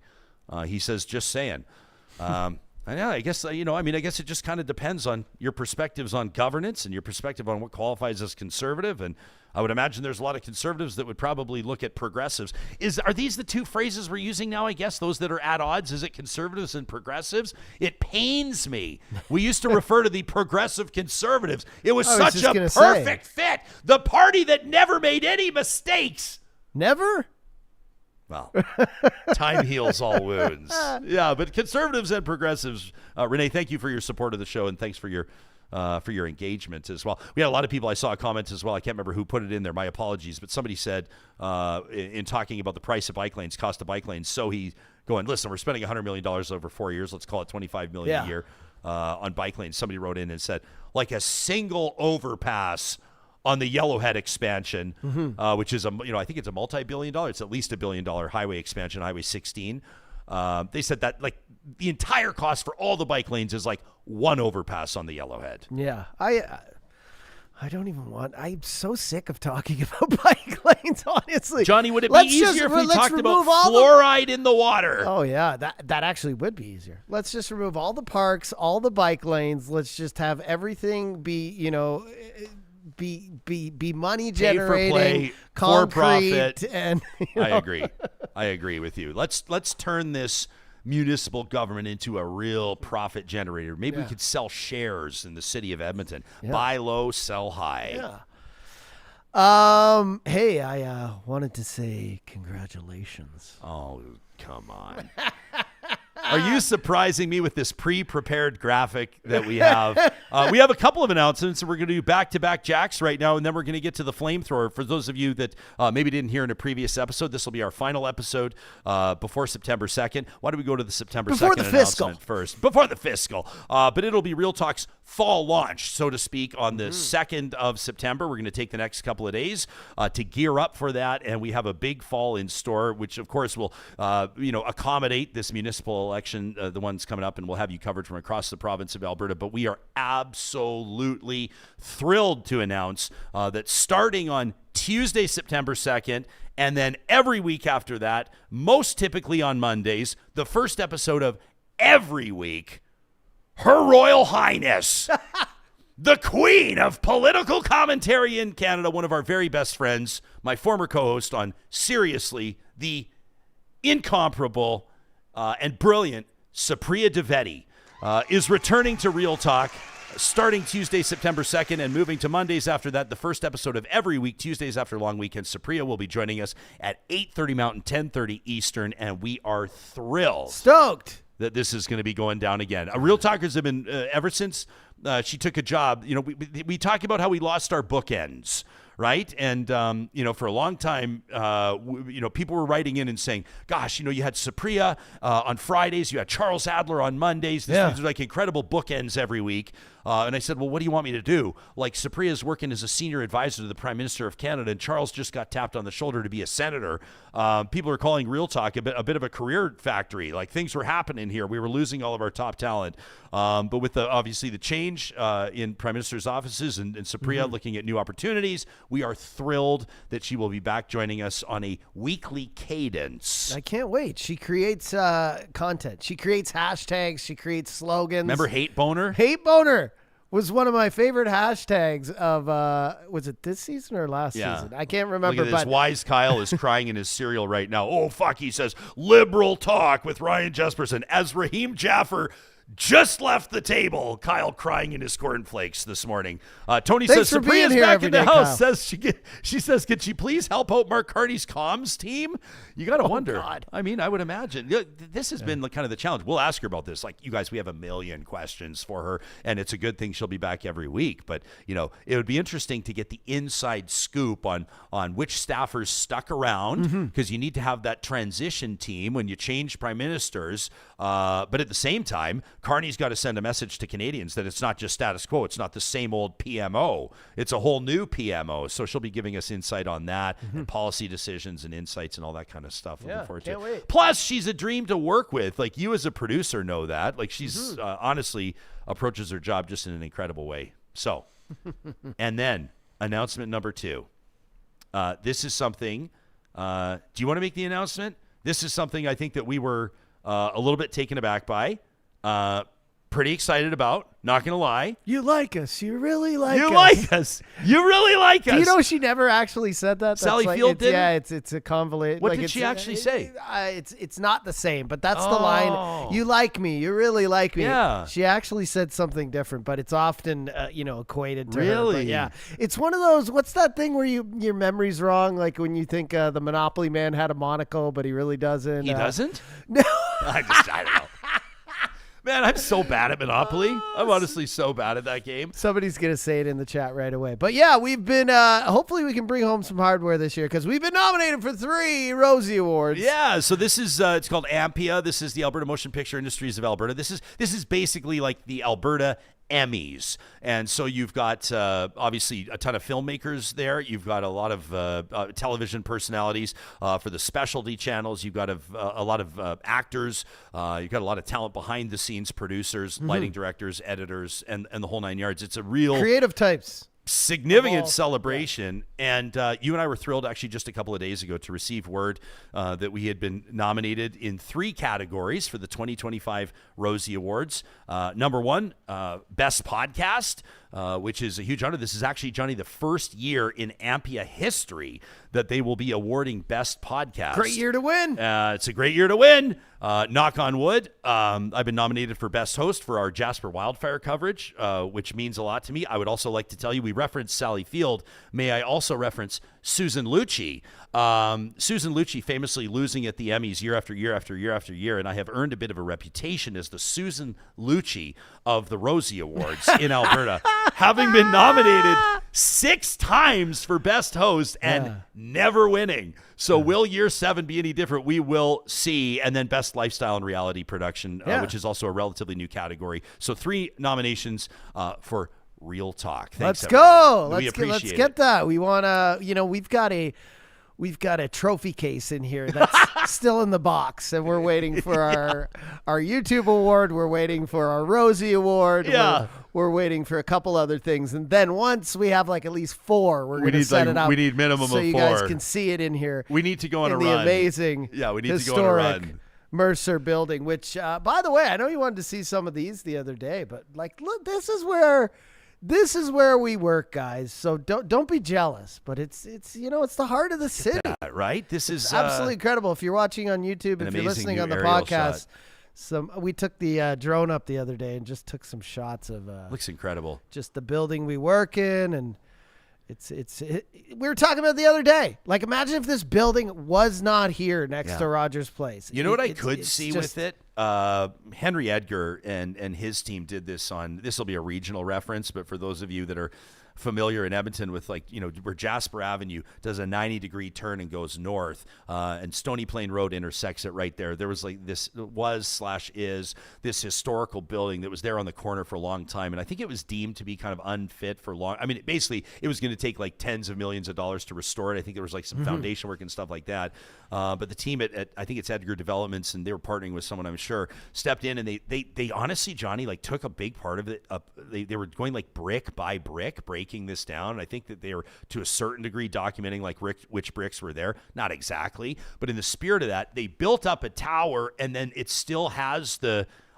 Speaker 3: He says, just saying. I guess, I guess it just kind of depends on your perspectives on governance and your perspective on what qualifies as conservative. And I would imagine there's a lot of conservatives that would probably look at progressives. Are these the two phrases we're using now, I guess, those that are at odds? Is it conservatives and progressives? It pains me. We used to refer to the progressive conservatives. It was such a perfect fit. The party that never made any mistakes.
Speaker 9: Never?
Speaker 3: Well, time heals all wounds. Yeah, but conservatives and progressives. Renee, thank you for your support of the show, and thanks for your engagement as well. We had a lot of people. I saw a comment as well. I can't remember who put it in there. My apologies, but somebody said in talking about the price of bike lanes, cost of bike lanes. So he's going, listen, we're spending $100 million over 4 years. Let's call it $25 million a year on bike lanes. Somebody wrote in and said, like a single overpass on the Yellowhead expansion, which is I think it's a multi-billion-dollar. It's at least $1 billion highway expansion, Highway 16. They said that like the entire cost for all the bike lanes is like one overpass on the Yellowhead.
Speaker 9: Yeah, I don't even want. I'm so sick of talking about bike lanes. Honestly,
Speaker 3: Johnny, would it be easier if we talked about fluoride in the water?
Speaker 9: Oh yeah, that actually would be easier. Let's just remove all the parks, all the bike lanes. Let's just have everything be be money generating,
Speaker 3: for profit,
Speaker 9: and
Speaker 3: I agree with you. Let's turn this municipal government into a real profit generator. Maybe we could sell shares in the city of Edmonton. Buy low, sell high.
Speaker 9: Hey, I wanted to say congratulations.
Speaker 3: Oh, come on. Are you surprising me with this pre-prepared graphic that we have? We have a couple of announcements, and we're going to do back-to-back jacks right now, and then we're going to get to the Flamethrower. For those of you that maybe didn't hear in a previous episode, this will be our final episode before September 2nd. Why don't we go to the September 2nd announcement first? Before the fiscal. But it'll be Real Talk's fall launch, so to speak, on the 2nd of September. We're going to take the next couple of days to gear up for that, and we have a big fall in store, which, of course, will accommodate this municipal election, the ones coming up, and we'll have you covered from across the province of Alberta. But we are absolutely thrilled to announce that starting on Tuesday, September 2nd, and then every week after that, most typically on Mondays, the first episode of every week, Her Royal Highness, the Queen of political commentary in Canada, one of our very best friends, my former co-host on Seriously, the incomparable and brilliant Supriya Dwivedi is returning to Real Talk starting Tuesday, September 2nd, and moving to Mondays after that. The first episode of every week, Tuesdays after long weekend. Supriya will be joining us at 8:30 Mountain, 10:30 Eastern, and we are
Speaker 9: stoked
Speaker 3: that this is going to be going down again. Real Talkers have been, ever since she took a job, we talk about how we lost our bookends, right? And, for a long time, people were writing in and saying, gosh, you had Supriya on Fridays, you had Charles Adler on Mondays. These are like incredible bookends every week. And I said, well, what do you want me to do? Like, Supriya's working as a senior advisor to the Prime Minister of Canada, and Charles just got tapped on the shoulder to be a senator. People are calling Real Talk a bit of a career factory. Like, things were happening here. We were losing all of our top talent. But with obviously the change in Prime Minister's offices and Supriya looking at new opportunities, we are thrilled that she will be back joining us on a weekly cadence.
Speaker 9: I can't wait. She creates content. She creates hashtags. She creates slogans.
Speaker 3: Remember Hate Boner?
Speaker 9: Hate Boner was one of my favorite hashtags of, was it this season or last season? I can't remember.
Speaker 3: Look at this. Wise Kyle is crying in his cereal right now. Oh, fuck, he says, liberal talk with Ryan Jesperson as Rahim Jaffer just left the table. Kyle crying in his cornflakes this morning. Tony
Speaker 9: Thanks
Speaker 3: says
Speaker 9: for being
Speaker 3: Sabria's
Speaker 9: here
Speaker 3: back
Speaker 9: every
Speaker 3: in the
Speaker 9: day,
Speaker 3: house.
Speaker 9: Kyle.
Speaker 3: She says, could she please help out Mark Carney's comms team? You got to wonder.
Speaker 9: God.
Speaker 3: I mean, I would imagine. This has been kind of the challenge. We'll ask her about this. Like, you guys, we have a million questions for her, and it's a good thing she'll be back every week. But, it would be interesting to get the inside scoop on which staffers stuck around, because you need to have that transition team when you change prime ministers. But at the same time, Carney's got to send a message to Canadians that it's not just status quo. It's not the same old PMO. It's a whole new PMO. So she'll be giving us insight on that and policy decisions and insights and all that kind of stuff. Looking forward to it.
Speaker 9: wait.
Speaker 3: Plus, she's a dream to work with. Like, you as a producer know that. Like, she's honestly approaches her job just in an incredible way. So, and then announcement number 2. This is something. Do you want to make the announcement? This is something I think that we were a little bit taken aback by. Pretty excited about. Not going to lie.
Speaker 9: You like us. You really like us.
Speaker 3: You like us. You really like us.
Speaker 9: Do you know she never actually said that?
Speaker 3: Sally Field did?
Speaker 9: Yeah, it's a convoluted.
Speaker 3: What did she actually say?
Speaker 9: It's not the same, but that's the line. You like me. You really like me.
Speaker 3: Yeah.
Speaker 9: She actually said something different, but it's often equated to her.
Speaker 3: Really?
Speaker 9: But yeah. It's one of those. What's that thing where your memory's wrong? Like when you think the Monopoly man had a monocle, but he really doesn't.
Speaker 3: He doesn't?
Speaker 9: No.
Speaker 3: I don't know. Man, I'm so bad at Monopoly. I'm honestly so bad at that game.
Speaker 9: Somebody's going to say it in the chat right away. But yeah, we've been, hopefully we can bring home some hardware this year because we've been nominated for 3 Rosie Awards.
Speaker 3: Yeah, so this is, it's called AMPIA. This is the Alberta Motion Picture Industries of Alberta. This is basically like the Alberta Emmys. And so you've got obviously a ton of filmmakers there. You've got a lot of television personalities for the specialty channels. You've got a lot of actors. You've got a lot of talent behind the scenes, producers, lighting directors, editors, and the whole 9 yards. It's a real
Speaker 9: creative types.
Speaker 3: Significant celebration. And you and I were thrilled actually just a couple of days ago to receive word that we had been nominated in 3 categories for the 2025 Rosie Awards. Number 1, Best Podcast, which is a huge honor. This is actually, Johnny, the first year in AMPIA history that they will be awarding Best Podcast.
Speaker 9: Great year to win.
Speaker 3: It's a great year to win. Knock on wood. I've been nominated for Best Host for our Jasper wildfire coverage, which means a lot to me. I would also like to tell you, we referenced Sally Field. May I also reference Susan Lucci? Susan Lucci famously losing at the Emmys year after year after year after year, and I have earned a bit of a reputation as the Susan Lucci of the Rosie Awards in Alberta, having been nominated 6 times for Best Host and never winning. So will year 7 be any different? We will see. And then Best Lifestyle and Reality Production, which is also a relatively new category. So 3 nominations for Real Talk. Thanks,
Speaker 9: Let's go.
Speaker 3: Let's
Speaker 9: get that. We want to, we've got a trophy case in here that's still in the box, and we're waiting for our YouTube award. We're waiting for our Rosie Award.
Speaker 3: Yeah.
Speaker 9: We're waiting for a couple other things. And then once we have like at least 4, we're going to set it up.
Speaker 3: We need minimum
Speaker 9: so
Speaker 3: of 4.
Speaker 9: you guys can see it in here.
Speaker 3: We need to go on a
Speaker 9: in
Speaker 3: run.
Speaker 9: the amazing,
Speaker 3: we need to go on a
Speaker 9: historic
Speaker 3: run.
Speaker 9: Mercer building, which, by the way, I know you wanted to see some of these the other day, but like, look, this is where we work, guys. So don't be jealous, but it's it's the heart of the city.
Speaker 3: Right? This is
Speaker 9: absolutely incredible. If you're watching on YouTube, if you're listening on the podcast, we took the drone up the other day and just took some shots of
Speaker 3: looks incredible.
Speaker 9: Just the building we work in, and we were talking about the other day. Like, imagine if this building was not here next to Rogers Place.
Speaker 3: You know what I could see with it? Henry Edgar and his team did this this will be a regional reference, but for those of you that are familiar in Edmonton with, like, where Jasper Avenue does a 90-degree turn and goes north, and Stony Plain Road intersects it right there. There was like is this historical building that was there on the corner for a long time, and I think it was deemed to be kind of unfit for long. I mean, basically, it was going to take like tens of millions of dollars to restore it. I think there was like some foundation work and stuff like that. But the team at I think it's Edgar Developments, and they were partnering with someone, I'm sure, stepped in, and they honestly, Johnny, like took a big part of it up. They were going like brick by brick, breaking this down. And I think that they were to a certain degree documenting like which bricks were there. Not exactly, but in the spirit of that, they built up a tower, and then it still has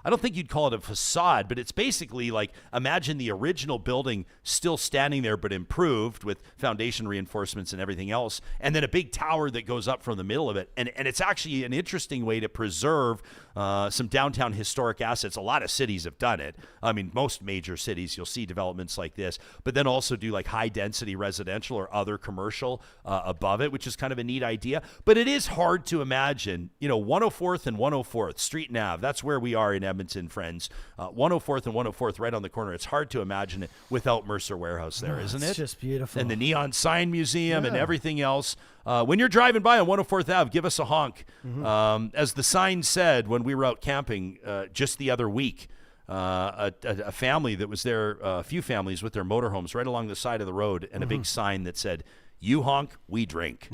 Speaker 3: I don't think you'd call it a facade, but it's basically like, imagine the original building still standing there but improved with foundation reinforcements and everything else, and then a big tower that goes up from the middle of it. And it's actually an interesting way to preserve some downtown historic assets. A lot of cities have done it. I mean, most major cities, you'll see developments like this, but then also do like high density residential or other commercial above it, which is kind of a neat idea. But it is hard to imagine, 104th and 104th, Street and Ave, that's where we are in Edmonton, friends. 104th and 104th right on the corner. It's hard to imagine it without Mercer Warehouse there, isn't it?
Speaker 9: It's just beautiful.
Speaker 3: And the Neon Sign Museum and everything else. When you're driving by on 104th Ave, give us a honk. As the sign said when we were out camping just the other week, a family that was there, a few families with their motorhomes right along the side of the road, and a big sign that said, "You honk, we drink."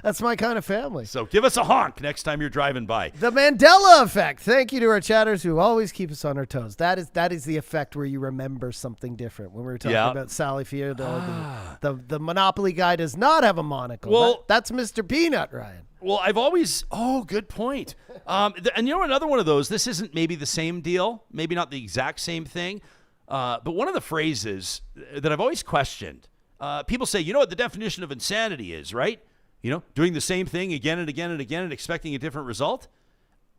Speaker 9: That's my kind of family.
Speaker 3: So give us a honk next time you're driving by.
Speaker 9: The Mandela effect. Thank you to our chatters who always keep us on our toes. That is the effect where you remember something different. When we were talking about Sally Field, the Monopoly guy does not have a monocle.
Speaker 3: Well,
Speaker 9: that's Mr. Peanut, Ryan.
Speaker 3: Well, I've always, good point. And another one of those, this isn't maybe the same deal, maybe not the exact same thing, but one of the phrases that I've always questioned, people say, what the definition of insanity is, right? Doing the same thing again and again and again and expecting a different result.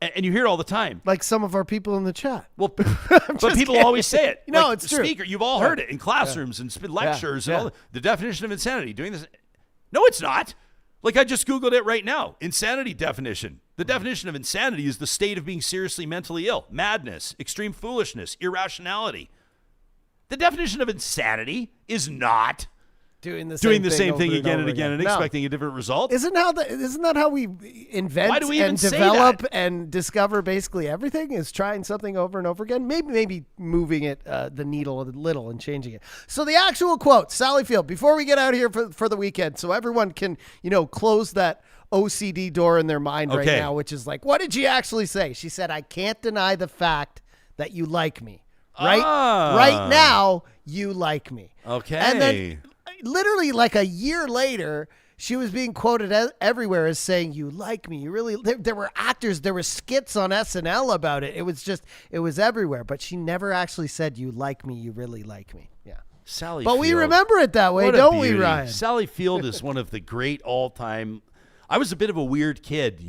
Speaker 3: And you hear it all the time.
Speaker 9: Like some of our people in the chat.
Speaker 3: Well, but people always say it.
Speaker 9: No,
Speaker 3: like
Speaker 9: it's true.
Speaker 3: Speaker, you've all heard it in classrooms and lectures and all the definition of insanity. Doing this. No, it's not. Like I just Googled it right now. Insanity definition. The definition of insanity is the state of being seriously mentally ill, madness, extreme foolishness, irrationality. The definition of insanity is not
Speaker 9: doing the
Speaker 3: same thing again and again and expecting a different result.
Speaker 9: Isn't that how we invent
Speaker 3: Why do we even
Speaker 9: and
Speaker 3: say
Speaker 9: develop
Speaker 3: that?
Speaker 9: and discover basically everything? Is trying something over and over again. Maybe moving it the needle a little and changing it. So the actual quote, Sally Field, before we get out of here for the weekend, so everyone can close that OCD door in their mind right now, which is like, what did she actually say? She said, "I can't deny the fact that you like me. Right now, you like me."
Speaker 3: Okay.
Speaker 9: And then literally like a year later, she was being quoted everywhere as saying, "You like me. You really." There were actors, there were skits on SNL about it. It was everywhere. But she never actually said, "You like me. You really like me." Yeah.
Speaker 3: Sally
Speaker 9: But
Speaker 3: Field.
Speaker 9: we remember it that way, don't we, Ryan?
Speaker 3: Sally Field is one of the great all-time. I was a bit of a weird kid,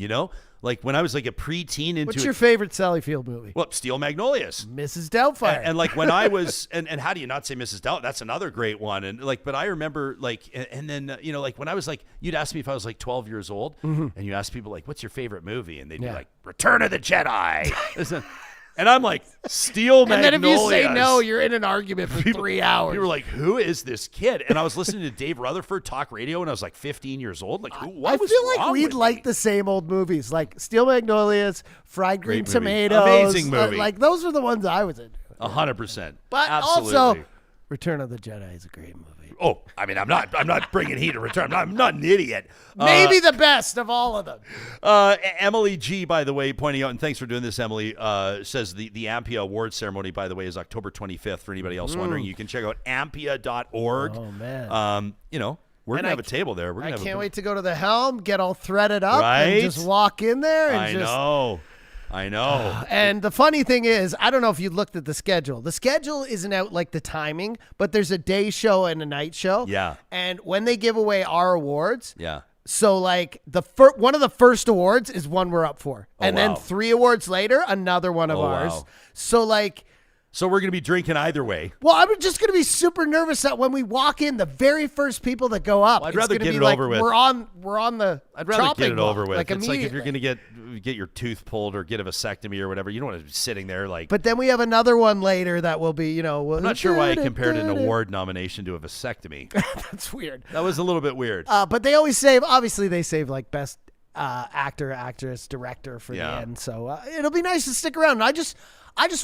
Speaker 3: like when I was like a preteen into
Speaker 9: What's your favorite Sally Field movie?
Speaker 3: Well, Steel Magnolias.
Speaker 9: Mrs. Doubtfire.
Speaker 3: And like when I was, and how do you not say Mrs. Doubtfire? That's another great one. And like, but I remember like, and then, like when I was like, you'd ask me if I was like 12 years old and you ask people like, what's your favorite movie? And they'd be like, Return of the Jedi. And I'm like, Steel Magnolias.
Speaker 9: And then if you say no, you're in an argument for 3 hours.
Speaker 3: You were like, who is this kid? And I was listening to Dave Rutherford talk radio when I was like 15 years old. Like, what was
Speaker 9: I feel like
Speaker 3: wrong
Speaker 9: we'd
Speaker 3: with
Speaker 9: like
Speaker 3: me?
Speaker 9: the same old movies, like Steel Magnolias, Fried Green
Speaker 3: Great movie.
Speaker 9: Tomatoes.
Speaker 3: Amazing movie.
Speaker 9: Like those are the ones I was into.
Speaker 3: 100%.
Speaker 9: But
Speaker 3: Absolutely.
Speaker 9: also, Return of the Jedi is a great movie.
Speaker 3: Oh, I mean, I'm not bringing heat to return. I'm not an idiot.
Speaker 9: Maybe the best of all of them.
Speaker 3: Emily G, by the way, pointing out, and thanks for doing this, Emily, says the Ampia Award ceremony, by the way, is October 25th. For anybody else wondering, you can check out ampia.org.
Speaker 9: Oh, man.
Speaker 3: We're going to have a table there.
Speaker 9: I can't wait to go to the Helm, get all threaded up,
Speaker 3: Right?
Speaker 9: and just walk in there. And
Speaker 3: I know.
Speaker 9: And the funny thing is, I don't know if you looked at the schedule. The schedule isn't out like the timing, but there's a day show and a night show.
Speaker 3: Yeah.
Speaker 9: And when they give away our awards,
Speaker 3: Yeah.
Speaker 9: so like one of the first awards is one we're up for. And then 3 awards later, another one of ours.
Speaker 3: Wow.
Speaker 9: So like,
Speaker 3: So we're going to be drinking either way.
Speaker 9: well, I'm just going to be super nervous that when we walk in, the very first people that go up,
Speaker 3: Well, I'd
Speaker 9: it's
Speaker 3: rather
Speaker 9: gonna
Speaker 3: get
Speaker 9: be
Speaker 3: it
Speaker 9: like,
Speaker 3: over with.
Speaker 9: We're on the
Speaker 3: I'd rather
Speaker 9: chopping
Speaker 3: get it
Speaker 9: block,
Speaker 3: over with.
Speaker 9: Like
Speaker 3: It's like if you're
Speaker 9: immediately.
Speaker 3: going to get your tooth pulled or get a vasectomy or whatever, you don't want to be sitting there like.
Speaker 9: But then we have another one later that will be,
Speaker 3: I'm not sure why I compared an award nomination to a vasectomy.
Speaker 9: That's weird.
Speaker 3: That was a little bit weird.
Speaker 9: But they always save, obviously they save like best actor, actress, director for the end. So it'll be nice to stick around. And I just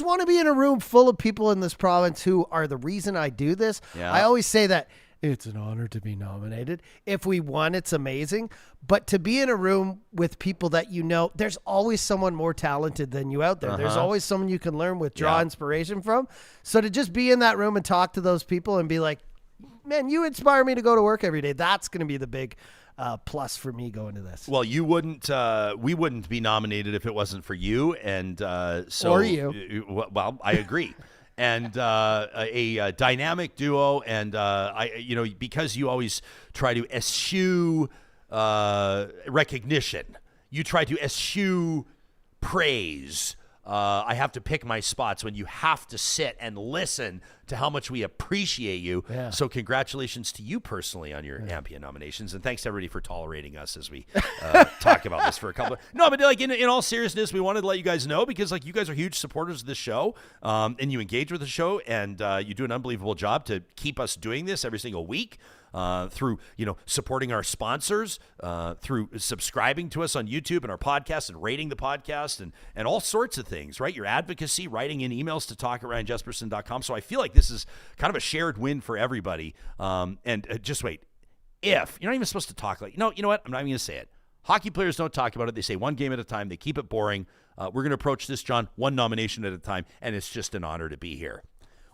Speaker 9: want to be in a room full of people in this province who are the reason I do this.
Speaker 3: Yeah.
Speaker 9: I always say that it's an honor to be nominated. If we won, it's amazing. But to be in a room with people that there's always someone more talented than you out there. There's always someone you can learn with, draw inspiration from. So to just be in that room and talk to those people and be like, man, you inspire me to go to work every day. That's going to be the big plus for me going to this.
Speaker 3: Well, you wouldn't. We wouldn't be nominated if it wasn't for you, and so.
Speaker 9: Or you.
Speaker 3: Well, I agree. And a dynamic duo, and because you always try to eschew recognition, you try to eschew praise. I have to pick my spots when you have to sit and listen to how much we appreciate you.
Speaker 9: Yeah.
Speaker 3: So congratulations to you personally on your Ampia nominations, and thanks to everybody for tolerating us as we talk about this for a couple of... No, but like in all seriousness, we wanted to let you guys know, because like you guys are huge supporters of this show, and you engage with the show, and you do an unbelievable job to keep us doing this every single week. Through, supporting our sponsors, through subscribing to us on YouTube and our podcast and rating the podcast and all sorts of things, right? Your advocacy, writing in emails to talk@ryanjesperson.com. So I feel like this is kind of a shared win for everybody. And just wait, if you're not even supposed to talk like, no, you know what? I'm not even going to say it. Hockey players don't talk about it. They say one game at a time. They keep it boring. We're going to approach this, John, one nomination at a time. And it's just an honor to be here.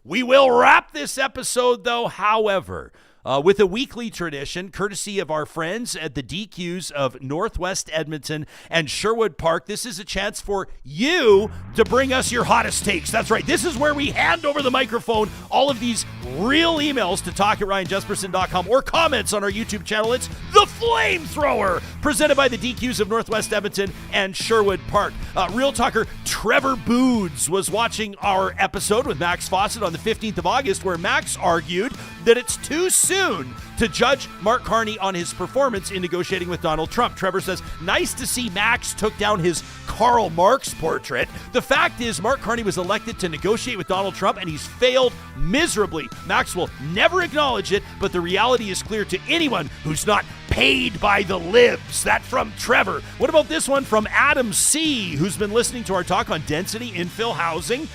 Speaker 3: We will wrap this episode, though, however, with a weekly tradition, courtesy of our friends at the DQs of Northwest Edmonton and Sherwood Park. This is a chance for you to bring us your hottest takes. That's right. This is where we hand over the microphone, all of these real emails to talk@ryanjesperson.com or comments on our YouTube channel. It's the Flamethrower, presented by the DQs of Northwest Edmonton and Sherwood Park. Real talker Trevour Bouds was watching our episode with Max Fawcett on the 15th of August, where Max argued that it's too soon to judge Mark Carney on his performance in negotiating with Donald Trump. Trevor says, nice to see Max took down his Karl Marx portrait. The fact is, Mark Carney was elected to negotiate with Donald Trump, and he's failed miserably. Max will never acknowledge it, but the reality is clear to anyone who's not paid by the libs. That from Trevor. What about this one from Adam C., who's been listening to our talk on density infill housing?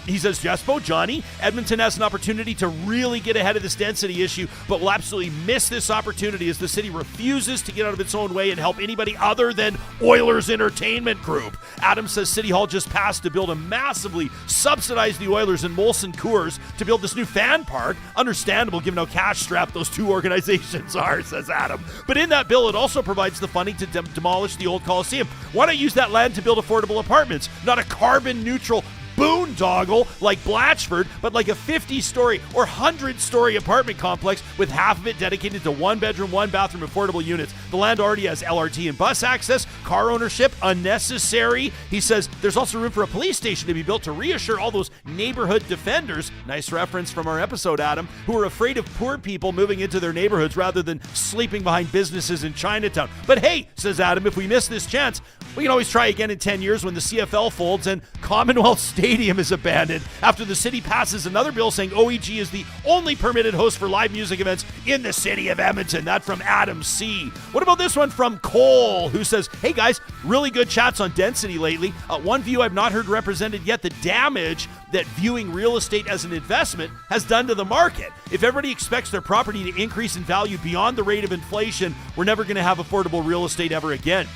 Speaker 3: He says, Jespo, Johnny, Edmonton has an opportunity to really get ahead of this density issue, but will absolutely miss this opportunity as the city refuses to get out of its own way and help anybody other than Oilers Entertainment Group. Adam says City Hall just passed to build a massively subsidize the Oilers and Molson Coors to build this new fan park. Understandable given how cash-strapped those two organizations are, says Adam. But in that bill, it also provides the funding to demolish the old Coliseum. Why not use that land to build affordable apartments, not a carbon-neutral boondoggle like Blatchford, but like a 50-story or 100-story apartment complex with half of it dedicated to one-bedroom, one-bathroom affordable units. The land already has LRT and bus access, car ownership, unnecessary. He says there's also room for a police station to be built to reassure all those neighborhood defenders, nice reference from our episode, Adam, who are afraid of poor people moving into their neighborhoods rather than sleeping behind businesses in Chinatown. But hey, says Adam, if we miss this chance, we can always try again in 10 years when the CFL folds and Commonwealth Stadium is abandoned after the city passes another bill saying OEG is the only permitted host for live music events in the city of Edmonton. That from Adam C. What about this one from Cole, who says, hey guys, really good chats on density lately. One view I've not heard represented yet, the damage that viewing real estate as an investment has done to the market. If everybody expects their property to increase in value beyond the rate of inflation, we're never going to have affordable real estate ever again.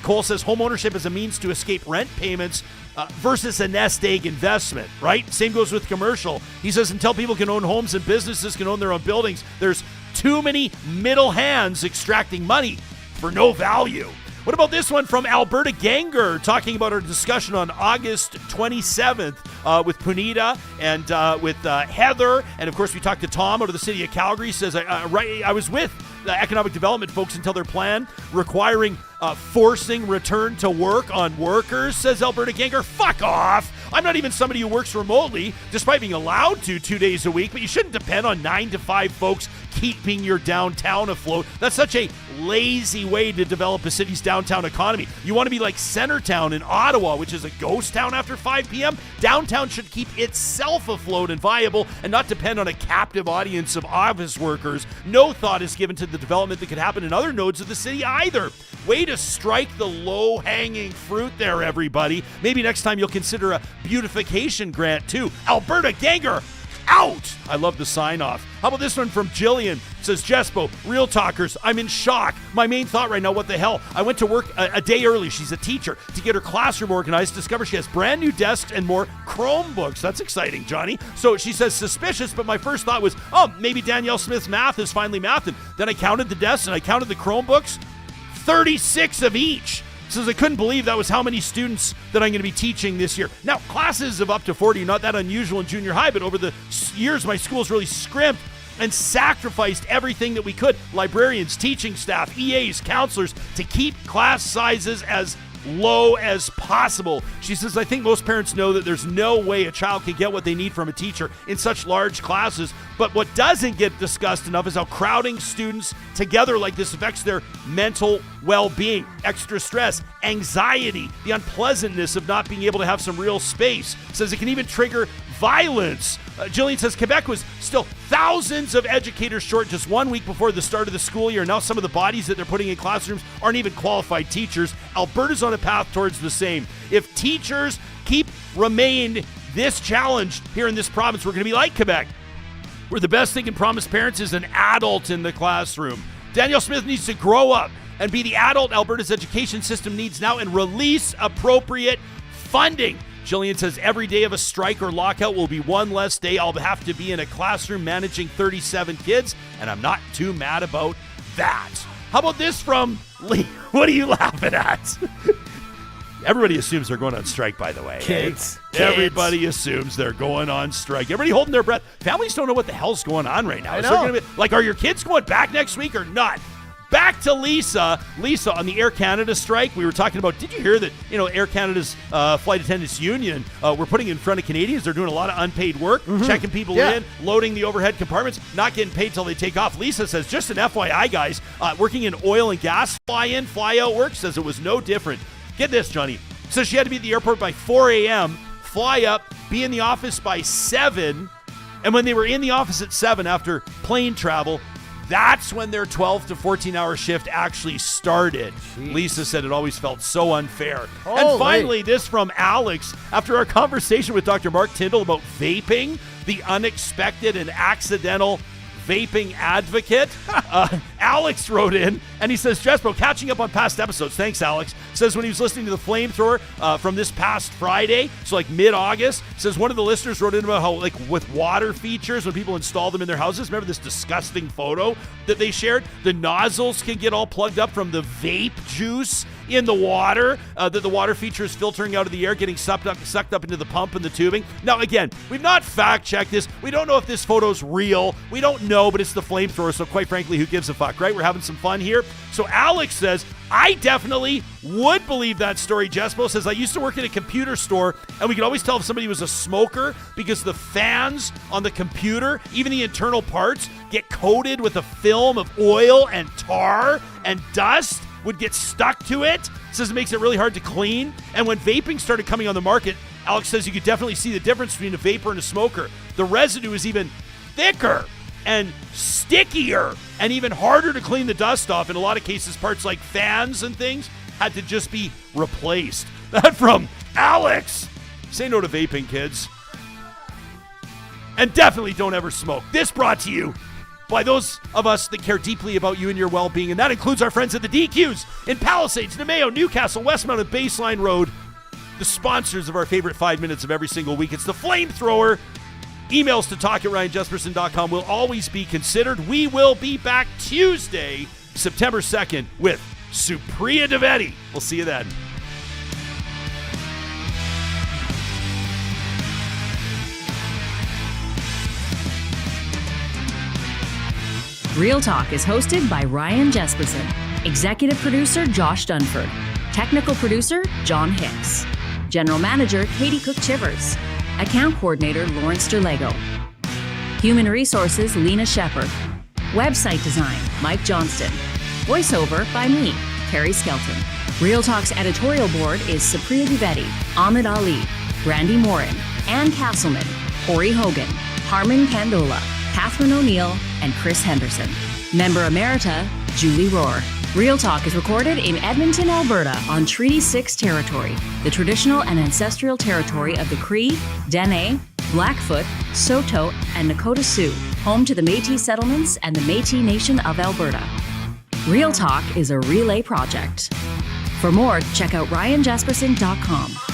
Speaker 3: Cole says home ownership is a means to escape rent payments versus a nest egg investment, right? Same goes with commercial. He says until people can own homes and businesses can own their own buildings, there's too many middle hands extracting money for no value. What about this one from Alberta Gengar, talking about our discussion on August 27th with Punita and with Heather. And, of course, we talked to Tom out of the city of Calgary. He says, I was with the economic development folks until their plan requiring forcing return to work on workers, says Alberta Gengar. Fuck off. I'm not even somebody who works remotely, despite being allowed to 2 days a week, but you shouldn't depend on 9 to 5 folks keeping your downtown afloat. That's such a lazy way to develop a city's downtown economy. You want to be like Centertown in Ottawa, which is a ghost town after 5 p.m. Downtown should keep itself afloat and viable and not depend on a captive audience of office workers. No thought is given to the development that could happen in other nodes of the city either. Way to strike the low-hanging fruit there, everybody. Maybe next time you'll consider a beautification grant, too. Alberta Gengar out. I love the sign off. How about this one from Gillian? It says, Jespo, Real Talkers, I'm in shock. My main thought right now, what the hell? I went to work a day early. She's a teacher. To get her classroom organized, discover she has brand new desks and more Chromebooks. That's exciting, Johnny. So she says, suspicious, but my first thought was, oh, maybe Danielle Smith's math is finally math. And then I counted the desks and I counted the Chromebooks, 36 of each. Says I couldn't believe that was how many students that I'm going to be teaching this year. Now, classes of up to 40, not that unusual in junior high, but over the years, my school's really scrimped and sacrificed everything that we could. Librarians, teaching staff, EAs, counselors, to keep class sizes as low as possible. She says, I think most parents know that there's no way a child can get what they need from a teacher in such large classes. But what doesn't get discussed enough is how crowding students together like this affects their mental well-being, extra stress, anxiety, the unpleasantness of not being able to have some real space. Says it can even trigger violence. Gillian says Quebec was still thousands of educators short just 1 week before the start of the school year. Now some of the bodies that they're putting in classrooms aren't even qualified teachers. Alberta's on a path towards the same. If teachers remain this challenged here in this province, we're going to be like Quebec, where the best thing can promise parents is an adult in the classroom. Danielle Smith needs to grow up and be the adult Alberta's education system needs now and release appropriate funding. Gillian says every day of a strike or lockout will be one less day I'll have to be in a classroom managing 37 kids, and I'm not too mad about that. How about this from Lee? What are you laughing at? Everybody assumes they're going on strike, by the way.
Speaker 9: Kids.
Speaker 3: Everybody assumes they're going on strike. Everybody holding their breath. Families don't know what the hell's going on right now.
Speaker 9: I
Speaker 3: Is
Speaker 9: know.
Speaker 3: there gonna be, like, are your kids going back next week or not? Back to Lisa. Lisa, on the Air Canada strike, we were talking about, did you hear that, Air Canada's flight attendants union, we're putting in front of Canadians. They're doing a lot of unpaid work, checking people in, loading the overhead compartments, not getting paid till they take off. Lisa says, just an FYI, guys, working in oil and gas fly-in, fly-out work, says it was no different. Get this, Johnny. Says she had to be at the airport by 4 a.m., fly up, be in the office by 7, and when they were in the office at 7 after plane travel, that's when their 12 to 14-hour shift actually started. Jeez. Lisa said it always felt so unfair.
Speaker 9: Holy.
Speaker 3: And finally, this from Alex. After our conversation with Dr. Mark Tyndall about vaping, the unexpected and accidental vaping advocate, Alex wrote in, and he says, Jespo, catching up on past episodes. Thanks, Alex. Says when he was listening to the Flamethrower from this past Friday, so like mid-August, says one of the listeners wrote in about how, like, with water features, when people install them in their houses, remember this disgusting photo that they shared? The nozzles can get all plugged up from the vape juice in the water, that the water feature is filtering out of the air, getting sucked up into the pump and the tubing. Now, again, we've not fact-checked this. We don't know if this photo's real. We don't know, but it's the Flamethrower, so quite frankly, who gives a fuck, right? We're having some fun here. So Alex says, I definitely would believe that story. Jespo says, I used to work in a computer store, and we could always tell if somebody was a smoker because the fans on the computer, even the internal parts, get coated with a film of oil and tar and dust would get stuck to it. Says it makes it really hard to clean. And when vaping started coming on the market, Alex says you could definitely see the difference between a vapor and a smoker. The residue is even thicker and stickier and even harder to clean the dust off. In a lot of cases, parts like fans and things had to just be replaced. That from Alex. Say no to vaping, kids. And definitely don't ever smoke. This brought to you by those of us that care deeply about you and your well-being, and that includes our friends at the DQs in Palisades, Nemeo, Newcastle, Westmount, and Baseline Road, the sponsors of our favorite 5 minutes of every single week. It's the Flamethrower. Emails to talk@ryanjesperson.com will always be considered. We will be back Tuesday, September 2nd with Supriya Dwivedi. We'll see you then.
Speaker 2: Real Talk is hosted by Ryan Jesperson, executive producer Josh Dunford, technical producer John Hicks, general manager Katie Cook-Chivers, account coordinator Lawrence Derlego, human resources Lena Shepard, website design Mike Johnston, voiceover by me, Carrie Skelton. Real Talk's editorial board is Supriya Dwivedi, Ahmed Ali, Brandy Morin, Ann Castleman, Corey Hogan, Harmon Candola, Catherine O'Neill, and Chris Henderson. Member Emerita, Julie Rohr. Real Talk is recorded in Edmonton, Alberta on Treaty 6 territory, the traditional and ancestral territory of the Cree, Dene, Blackfoot, Saulteaux, and Nakota Sioux, home to the Métis settlements and the Métis Nation of Alberta. Real Talk is a relay project. For more, check out ryanjasperson.com.